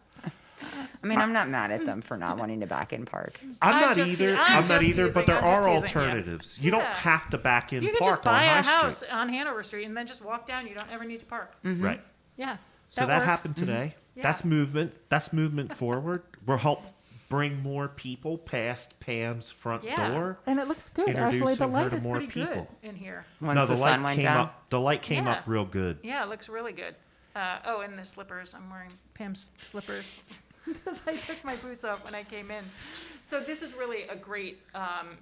[SPEAKER 1] I mean, I'm not mad at them for not wanting to back in park.
[SPEAKER 3] I'm not
[SPEAKER 2] just
[SPEAKER 3] either.
[SPEAKER 2] te- I'm
[SPEAKER 3] I'm not
[SPEAKER 2] just
[SPEAKER 3] either.
[SPEAKER 2] teasing,
[SPEAKER 3] But there
[SPEAKER 2] I'm just
[SPEAKER 3] are
[SPEAKER 2] teasing, yeah.
[SPEAKER 3] alternatives. You don't
[SPEAKER 2] Yeah.
[SPEAKER 3] have to back in
[SPEAKER 2] You could
[SPEAKER 3] park
[SPEAKER 2] just buy
[SPEAKER 3] on High
[SPEAKER 2] a house
[SPEAKER 3] Street.
[SPEAKER 2] on Hanover Street and then just walk down. You don't ever need to park.
[SPEAKER 3] Right.
[SPEAKER 2] Yeah.
[SPEAKER 3] So that
[SPEAKER 2] works.
[SPEAKER 3] happened today.
[SPEAKER 2] Yeah.
[SPEAKER 3] That's movement. That's movement forward. We'll help bring more people past Pam's front
[SPEAKER 2] Yeah.
[SPEAKER 3] door.
[SPEAKER 4] And it looks good. Actually,
[SPEAKER 3] Introducing
[SPEAKER 4] the
[SPEAKER 3] her
[SPEAKER 4] light
[SPEAKER 3] to
[SPEAKER 4] is
[SPEAKER 3] more
[SPEAKER 2] Pretty
[SPEAKER 3] people.
[SPEAKER 2] good in here.
[SPEAKER 1] Once
[SPEAKER 3] No,
[SPEAKER 1] the
[SPEAKER 3] the
[SPEAKER 1] sun
[SPEAKER 3] light
[SPEAKER 1] went
[SPEAKER 3] came
[SPEAKER 1] down.
[SPEAKER 3] up. The light came
[SPEAKER 2] Yeah.
[SPEAKER 3] up real good.
[SPEAKER 2] Yeah, it looks really good. And the slippers. I'm wearing Pam's slippers because I took my boots off when I came in. So this is really a great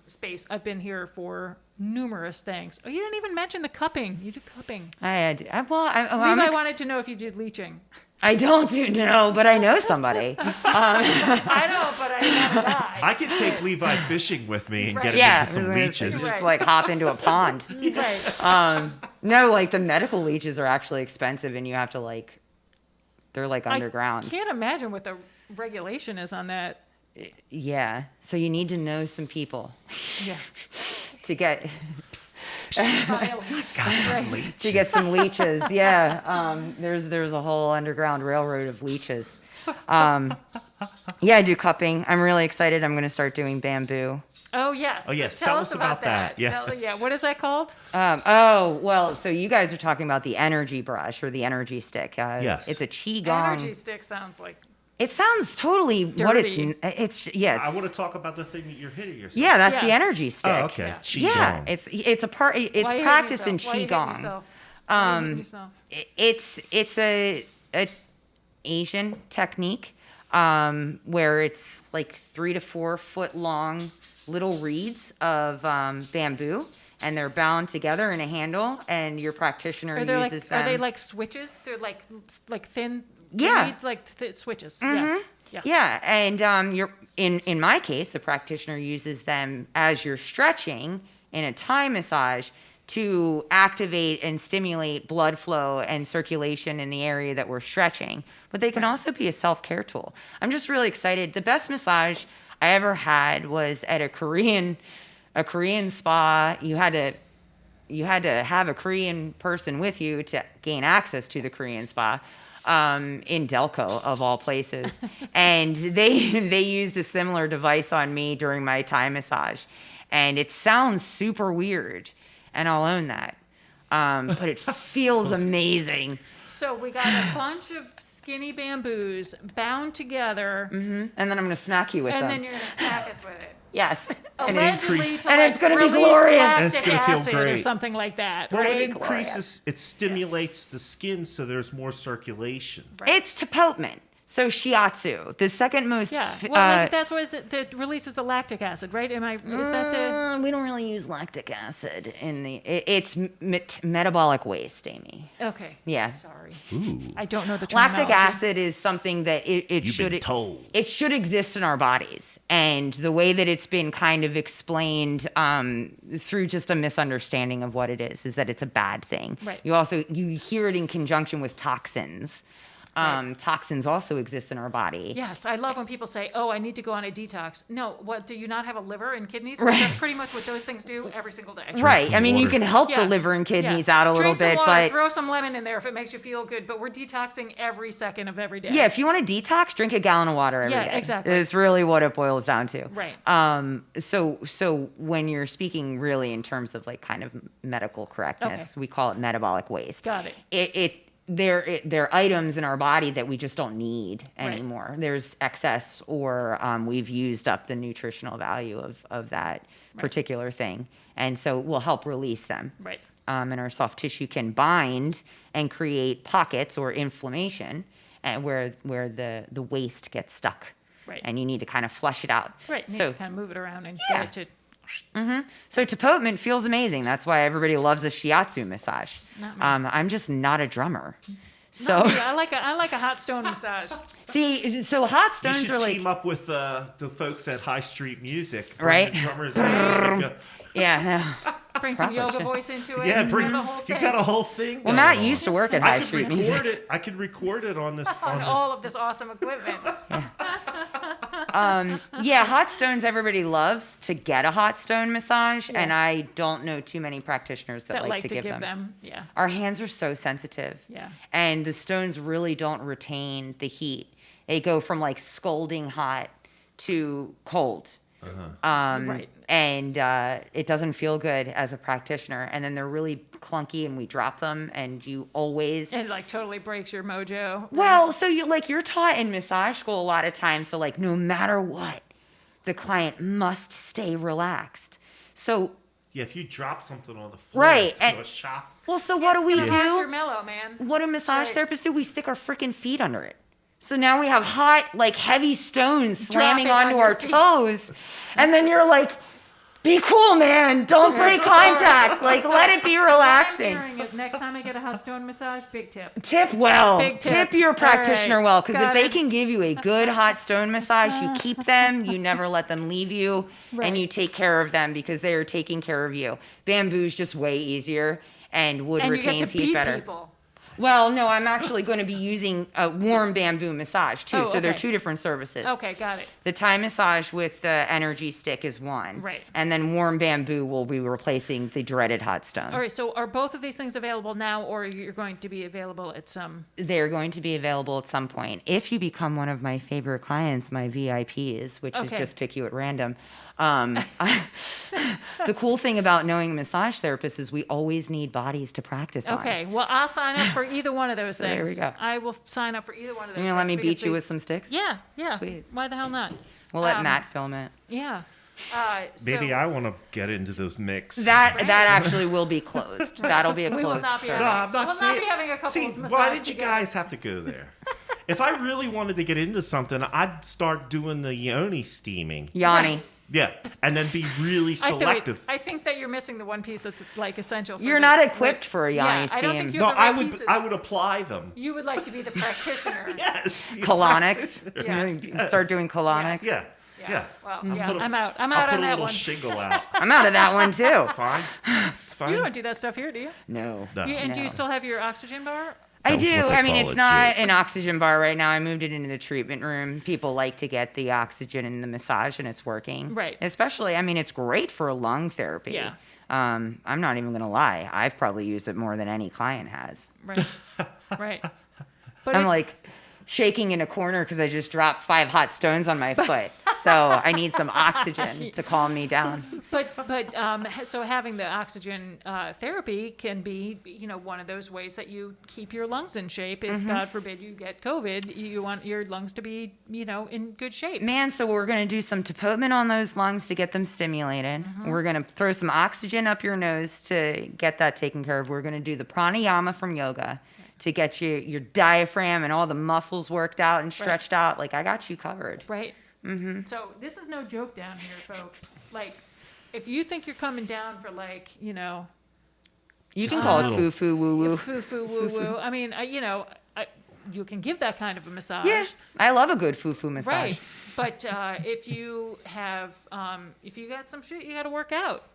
[SPEAKER 2] space. I've been here for numerous things. Oh, you didn't even mention the cupping. You do cupping.
[SPEAKER 1] I
[SPEAKER 2] Wanted to know if you did leaching.
[SPEAKER 1] I don't know, but I know somebody.
[SPEAKER 2] I know, but I never die.
[SPEAKER 3] I could take Levi fishing with me and get him
[SPEAKER 1] Yeah,
[SPEAKER 3] into some leeches.
[SPEAKER 1] just
[SPEAKER 2] Right.
[SPEAKER 1] like hop into a pond.
[SPEAKER 2] Right.
[SPEAKER 1] No, like the medical leeches are actually expensive, and you have to they're like underground.
[SPEAKER 2] I can't imagine what the regulation is on that.
[SPEAKER 1] Yeah, so you need to know some people
[SPEAKER 2] Yeah.
[SPEAKER 1] to get
[SPEAKER 2] Right.
[SPEAKER 1] to get some leeches. Yeah, there's a whole underground railroad of leeches. Yeah, I do cupping. I'm really excited. I'm going to start doing bamboo.
[SPEAKER 2] Oh yes.
[SPEAKER 3] Oh, yes.
[SPEAKER 2] Tell
[SPEAKER 3] Tell
[SPEAKER 2] us
[SPEAKER 3] us
[SPEAKER 2] about
[SPEAKER 3] about that. Yes.
[SPEAKER 2] Yeah. What is that called?
[SPEAKER 1] Well, so you guys are talking about the energy brush or the energy stick.
[SPEAKER 3] Yes.
[SPEAKER 1] It's a qigong.
[SPEAKER 2] Energy stick sounds like.
[SPEAKER 1] It sounds totally
[SPEAKER 2] Dirty.
[SPEAKER 1] yeah.
[SPEAKER 3] I want to talk about the thing that you're hitting yourself.
[SPEAKER 1] Yeah, that's
[SPEAKER 2] Yeah.
[SPEAKER 1] the energy stick.
[SPEAKER 3] Oh, okay.
[SPEAKER 2] Yeah.
[SPEAKER 3] Qigong.
[SPEAKER 1] Yeah, it's a part. It's
[SPEAKER 2] Why are you hitting
[SPEAKER 1] practiced in
[SPEAKER 2] yourself? Why are you hitting
[SPEAKER 1] qigong.
[SPEAKER 2] yourself? Why are you hitting yourself?
[SPEAKER 1] It's a Asian technique where it's like 3 to 4 foot long little reeds of bamboo, and they're bound together in a handle, and your practitioner
[SPEAKER 2] Are they
[SPEAKER 1] uses them.
[SPEAKER 2] Are they like switches? They're like thin.
[SPEAKER 1] Yeah.
[SPEAKER 2] reeds, like switches.
[SPEAKER 1] Mhm.
[SPEAKER 2] Yeah.
[SPEAKER 1] Yeah, and you're in my case, the practitioner uses them as you're stretching in a Thai massage to activate and stimulate blood flow and circulation in the area that we're stretching. But they can also be a self-care tool. I'm just really excited. The best massage I ever had was at a Korean spa. You had to have a Korean person with you to gain access to the Korean spa. In Delco of all places. And they used a similar device on me during my Thai massage. And it sounds super weird, and I'll own that. But it feels amazing.
[SPEAKER 2] So we got a bunch of skinny bamboos bound together,
[SPEAKER 1] And then I'm going to smack you with
[SPEAKER 2] and
[SPEAKER 1] them.
[SPEAKER 2] then you're gonna smack us with it.
[SPEAKER 1] Yes.
[SPEAKER 2] Allegedly
[SPEAKER 3] increase-
[SPEAKER 2] to
[SPEAKER 1] and it's gonna be
[SPEAKER 2] release
[SPEAKER 1] glorious.
[SPEAKER 3] And it's
[SPEAKER 2] lactic
[SPEAKER 3] gonna feel
[SPEAKER 2] acid or
[SPEAKER 3] great.
[SPEAKER 2] something like that.
[SPEAKER 3] Well,
[SPEAKER 1] Right,
[SPEAKER 3] it
[SPEAKER 1] Gloria.
[SPEAKER 3] increases, it stimulates the skin so there's more circulation.
[SPEAKER 1] It's Tapotement. So shiatsu, the second most...
[SPEAKER 2] Yeah. Well, that's what that releases the lactic acid, right? Is that the?
[SPEAKER 1] we don't really use lactic acid in the... it's metabolic waste, Amy.
[SPEAKER 2] Okay.
[SPEAKER 1] Yeah.
[SPEAKER 2] Sorry.
[SPEAKER 3] Ooh.
[SPEAKER 2] I don't know the terminology.
[SPEAKER 1] Lactic acid is something that it
[SPEAKER 3] You've
[SPEAKER 1] should
[SPEAKER 3] been told.
[SPEAKER 1] it should exist in our bodies, and the way that it's been kind of explained through just a misunderstanding of what it is that it's a bad thing.
[SPEAKER 2] Right.
[SPEAKER 1] You hear it in conjunction with toxins.
[SPEAKER 2] Right.
[SPEAKER 1] Toxins also exist in our body.
[SPEAKER 2] Yes, I love when people say, "Oh, I need to go on a detox." No, what? Do you not have a liver and kidneys? 'Cause
[SPEAKER 1] Right.
[SPEAKER 2] That's pretty much what those things do every single day.
[SPEAKER 1] Right.
[SPEAKER 3] some
[SPEAKER 1] I mean, you
[SPEAKER 3] water.
[SPEAKER 1] can help
[SPEAKER 2] Yeah.
[SPEAKER 1] the liver and kidneys
[SPEAKER 2] Yeah.
[SPEAKER 1] out a little
[SPEAKER 2] Drink some
[SPEAKER 1] bit,
[SPEAKER 2] water,
[SPEAKER 1] but
[SPEAKER 2] throw some lemon in there if it makes you feel good. But we're detoxing every second of every day.
[SPEAKER 1] yeah, if you want to detox, drink a gallon of water every day.
[SPEAKER 2] Yeah, exactly.
[SPEAKER 1] It's really what it boils down to.
[SPEAKER 2] Right.
[SPEAKER 1] So when you're speaking really in terms of like kind of medical correctness,
[SPEAKER 2] Okay.
[SPEAKER 1] we call it metabolic waste.
[SPEAKER 2] Got it.
[SPEAKER 1] They're items in our body that we just don't need
[SPEAKER 2] Right.
[SPEAKER 1] anymore. There's excess, or we've used up the nutritional value of that particular thing, and so we'll help release them.
[SPEAKER 2] Right.
[SPEAKER 1] And our soft tissue can bind and create pockets or inflammation, and where the waste gets stuck.
[SPEAKER 2] Right.
[SPEAKER 1] And you need to kind of flush it out.
[SPEAKER 2] Right. You
[SPEAKER 1] So
[SPEAKER 2] need to kind of move it around and
[SPEAKER 1] Yeah.
[SPEAKER 2] get it to.
[SPEAKER 1] So Tapotement feels amazing. That's why everybody loves a shiatsu massage.
[SPEAKER 2] Not me.
[SPEAKER 1] I'm just not a drummer. So
[SPEAKER 2] I like a hot stone massage.
[SPEAKER 1] see, so hot
[SPEAKER 3] You
[SPEAKER 1] stones
[SPEAKER 3] should
[SPEAKER 1] are like
[SPEAKER 3] team up with the folks at High Street Music. Bring
[SPEAKER 1] Right?
[SPEAKER 3] The drummers in there to go.
[SPEAKER 1] yeah. No.
[SPEAKER 2] Bring some yoga
[SPEAKER 1] Probably
[SPEAKER 2] voice into it.
[SPEAKER 3] Yeah,
[SPEAKER 2] and
[SPEAKER 3] bring.
[SPEAKER 2] have a whole
[SPEAKER 3] You
[SPEAKER 2] thing
[SPEAKER 3] got a whole thing.
[SPEAKER 1] Well,
[SPEAKER 3] going
[SPEAKER 1] Matt
[SPEAKER 3] on.
[SPEAKER 1] used to work at
[SPEAKER 3] I
[SPEAKER 1] High
[SPEAKER 3] could
[SPEAKER 1] Street
[SPEAKER 3] record
[SPEAKER 1] Music.
[SPEAKER 3] it. I could record it on this.
[SPEAKER 2] on all of this awesome equipment.
[SPEAKER 1] Yeah, hot stones everybody loves to get a hot stone massage, and I don't know too many practitioners that,
[SPEAKER 2] That
[SPEAKER 1] like to give them.
[SPEAKER 2] Yeah.
[SPEAKER 1] Our hands are so sensitive.
[SPEAKER 2] Yeah.
[SPEAKER 1] And the stones really don't retain the heat. They go from like scalding hot to cold.
[SPEAKER 2] Right.
[SPEAKER 1] And it doesn't feel good as a practitioner. And then they're really clunky and we drop them and you always
[SPEAKER 2] And like totally breaks your mojo.
[SPEAKER 1] well, so you're taught in massage school a lot of times, so like no matter what, the client must stay relaxed. So
[SPEAKER 3] Yeah, if you drop something on the floor,
[SPEAKER 1] Right,
[SPEAKER 3] it's gonna
[SPEAKER 1] and-
[SPEAKER 3] shock.
[SPEAKER 1] well, so what do we
[SPEAKER 2] It's gonna lose your
[SPEAKER 1] do?
[SPEAKER 2] mellow, man.
[SPEAKER 1] What do massage
[SPEAKER 2] Right.
[SPEAKER 1] therapists do? We stick our freaking feet under it. So now we have hot, like heavy stones slamming
[SPEAKER 2] Dropping on
[SPEAKER 1] onto
[SPEAKER 2] your
[SPEAKER 1] our
[SPEAKER 2] feet.
[SPEAKER 1] toes. And then you're like, be cool, man. Don't break contact. Like, let it be
[SPEAKER 4] What I'm
[SPEAKER 1] relaxing.
[SPEAKER 4] hearing is next time I get a hot stone massage, big tip.
[SPEAKER 1] Tip well.
[SPEAKER 2] Big tip.
[SPEAKER 1] Your
[SPEAKER 2] All
[SPEAKER 1] practitioner
[SPEAKER 2] right.
[SPEAKER 1] well. Because if
[SPEAKER 2] Got
[SPEAKER 1] they
[SPEAKER 2] it.
[SPEAKER 1] can give you a good hot stone massage, you keep them. You never let them leave you.
[SPEAKER 4] Right.
[SPEAKER 1] And you take care of them because they are taking care of you. Bamboo's just way easier and wood
[SPEAKER 2] And you get
[SPEAKER 1] retains
[SPEAKER 2] to
[SPEAKER 1] heat
[SPEAKER 2] beat
[SPEAKER 1] better.
[SPEAKER 2] people.
[SPEAKER 1] Well, no, I'm actually going to be using a warm bamboo massage too.
[SPEAKER 2] Oh,
[SPEAKER 1] So they're
[SPEAKER 2] okay.
[SPEAKER 1] two different services.
[SPEAKER 2] Okay, got it.
[SPEAKER 1] The Thai massage with the energy stick is one.
[SPEAKER 2] Right.
[SPEAKER 1] And then warm bamboo will be replacing the dreaded hot stone.
[SPEAKER 2] All right, so are both of these things available now, or you're going to be available at some?
[SPEAKER 1] They're going to be available at some point. If you become one of my favorite clients, my VIPs, which is
[SPEAKER 2] Okay.
[SPEAKER 1] just pick you at random. The cool thing about knowing a massage therapist is we always need bodies to practice on.
[SPEAKER 2] Okay, well, I'll sign up for either one of those
[SPEAKER 1] So there we
[SPEAKER 2] things.
[SPEAKER 1] go.
[SPEAKER 2] I will sign up for either one of those.
[SPEAKER 1] You gonna let me
[SPEAKER 2] things because
[SPEAKER 1] beat you
[SPEAKER 2] they-
[SPEAKER 1] with some sticks?
[SPEAKER 2] Yeah, yeah.
[SPEAKER 1] Sweet.
[SPEAKER 2] Why the hell not?
[SPEAKER 1] We'll let
[SPEAKER 2] Um,
[SPEAKER 1] Matt film it.
[SPEAKER 2] Yeah.
[SPEAKER 3] Maybe
[SPEAKER 2] So
[SPEAKER 3] I want to get into those mix.
[SPEAKER 1] That
[SPEAKER 2] Right.
[SPEAKER 1] that actually will be closed. That'll be a
[SPEAKER 2] We
[SPEAKER 1] closed.
[SPEAKER 2] will not be
[SPEAKER 1] service.
[SPEAKER 3] No, I'm not
[SPEAKER 2] We'll not
[SPEAKER 3] saying.
[SPEAKER 2] be having a couples
[SPEAKER 3] See,
[SPEAKER 2] massage
[SPEAKER 3] why did you
[SPEAKER 2] together.
[SPEAKER 3] guys have to go there? If I really wanted to get into something, I'd start doing the yoni steaming.
[SPEAKER 1] Yanni.
[SPEAKER 3] Yeah, and then be really selective.
[SPEAKER 2] I think that you're missing the one piece that's like essential. For
[SPEAKER 1] You're
[SPEAKER 2] the-
[SPEAKER 1] not equipped for a Yanni
[SPEAKER 2] Yeah, I don't think
[SPEAKER 1] steam.
[SPEAKER 2] you
[SPEAKER 3] No,
[SPEAKER 2] have the right pieces.
[SPEAKER 3] I would apply them.
[SPEAKER 2] You would like to be the practitioner.
[SPEAKER 3] Yes. the
[SPEAKER 1] Colonics.
[SPEAKER 2] Yes.
[SPEAKER 3] Yes.
[SPEAKER 1] Start doing colonics.
[SPEAKER 3] Yeah. Yeah.
[SPEAKER 2] Well,
[SPEAKER 3] I'll
[SPEAKER 2] yeah,
[SPEAKER 3] put a-
[SPEAKER 2] I'm out. I'm
[SPEAKER 3] I'll
[SPEAKER 2] out
[SPEAKER 3] put
[SPEAKER 2] on
[SPEAKER 3] a
[SPEAKER 2] that
[SPEAKER 3] little
[SPEAKER 2] one.
[SPEAKER 3] shingle out.
[SPEAKER 1] I'm out of that one too.
[SPEAKER 3] It's fine. It's fine.
[SPEAKER 2] You don't do that stuff here, do you?
[SPEAKER 1] No.
[SPEAKER 3] No.
[SPEAKER 2] And do you
[SPEAKER 1] No.
[SPEAKER 2] still have your oxygen bar?
[SPEAKER 1] I
[SPEAKER 3] That was
[SPEAKER 1] do.
[SPEAKER 3] what they
[SPEAKER 1] I mean,
[SPEAKER 3] call
[SPEAKER 1] it's
[SPEAKER 3] a
[SPEAKER 1] not
[SPEAKER 3] joke.
[SPEAKER 1] an oxygen bar right now. I moved it into the treatment room. People like to get the oxygen in the massage, and it's working.
[SPEAKER 2] Right.
[SPEAKER 1] Especially, I mean, it's great for lung therapy.
[SPEAKER 2] Yeah.
[SPEAKER 1] I'm not even gonna lie. I've probably used it more than any client has.
[SPEAKER 2] Right. Right. But
[SPEAKER 1] I'm
[SPEAKER 2] it's-
[SPEAKER 1] like shaking in a corner because I just dropped 5 hot stones on my foot. So I need some oxygen to calm me down.
[SPEAKER 2] So having the oxygen therapy can be, one of those ways that you keep your lungs in shape.
[SPEAKER 1] Mm-hmm.
[SPEAKER 2] If God forbid you get COVID, you want your lungs to be, in good shape.
[SPEAKER 1] Man, so we're going to do some tapotement on those lungs to get them stimulated. We're going to throw some oxygen up your nose to get that taken care of. We're going to do the pranayama from yoga to get your diaphragm and all the muscles worked out and stretched out. Like, I got you covered.
[SPEAKER 2] Right.
[SPEAKER 1] Mm-hmm.
[SPEAKER 2] So this is no joke down here, folks. Like, if you think you're coming down for
[SPEAKER 1] You
[SPEAKER 3] Just
[SPEAKER 1] can
[SPEAKER 3] a
[SPEAKER 1] call it
[SPEAKER 3] little.
[SPEAKER 1] foo-foo woo-woo.
[SPEAKER 2] foo woo woo. I mean, you can give that kind of a massage.
[SPEAKER 1] Yeah, I love a good foo-foo massage.
[SPEAKER 2] Right. But if you have, if you got some shit you got to work out,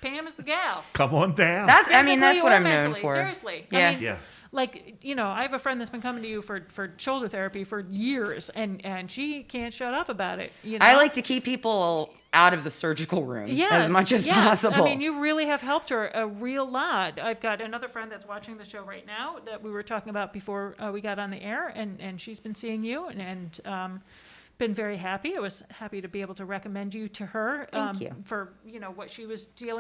[SPEAKER 2] Pam is the gal.
[SPEAKER 3] Come on down.
[SPEAKER 1] That's what
[SPEAKER 2] Physically or
[SPEAKER 1] I'm known
[SPEAKER 2] mentally,
[SPEAKER 1] for.
[SPEAKER 2] Seriously.
[SPEAKER 1] Yeah.
[SPEAKER 2] I mean,
[SPEAKER 3] Yeah.
[SPEAKER 2] like, I have a friend that's been coming to you for shoulder therapy for years, and she can't shut up about it.
[SPEAKER 1] I like to keep people out of the surgical room as much as possible.
[SPEAKER 2] I mean, you really have helped her a real lot. I've got another friend that's watching the show right now that we were talking about before we got on the air, and she's been seeing you and been very happy. I was happy to be able to recommend you to her
[SPEAKER 1] Thank you.
[SPEAKER 2] for what she was dealing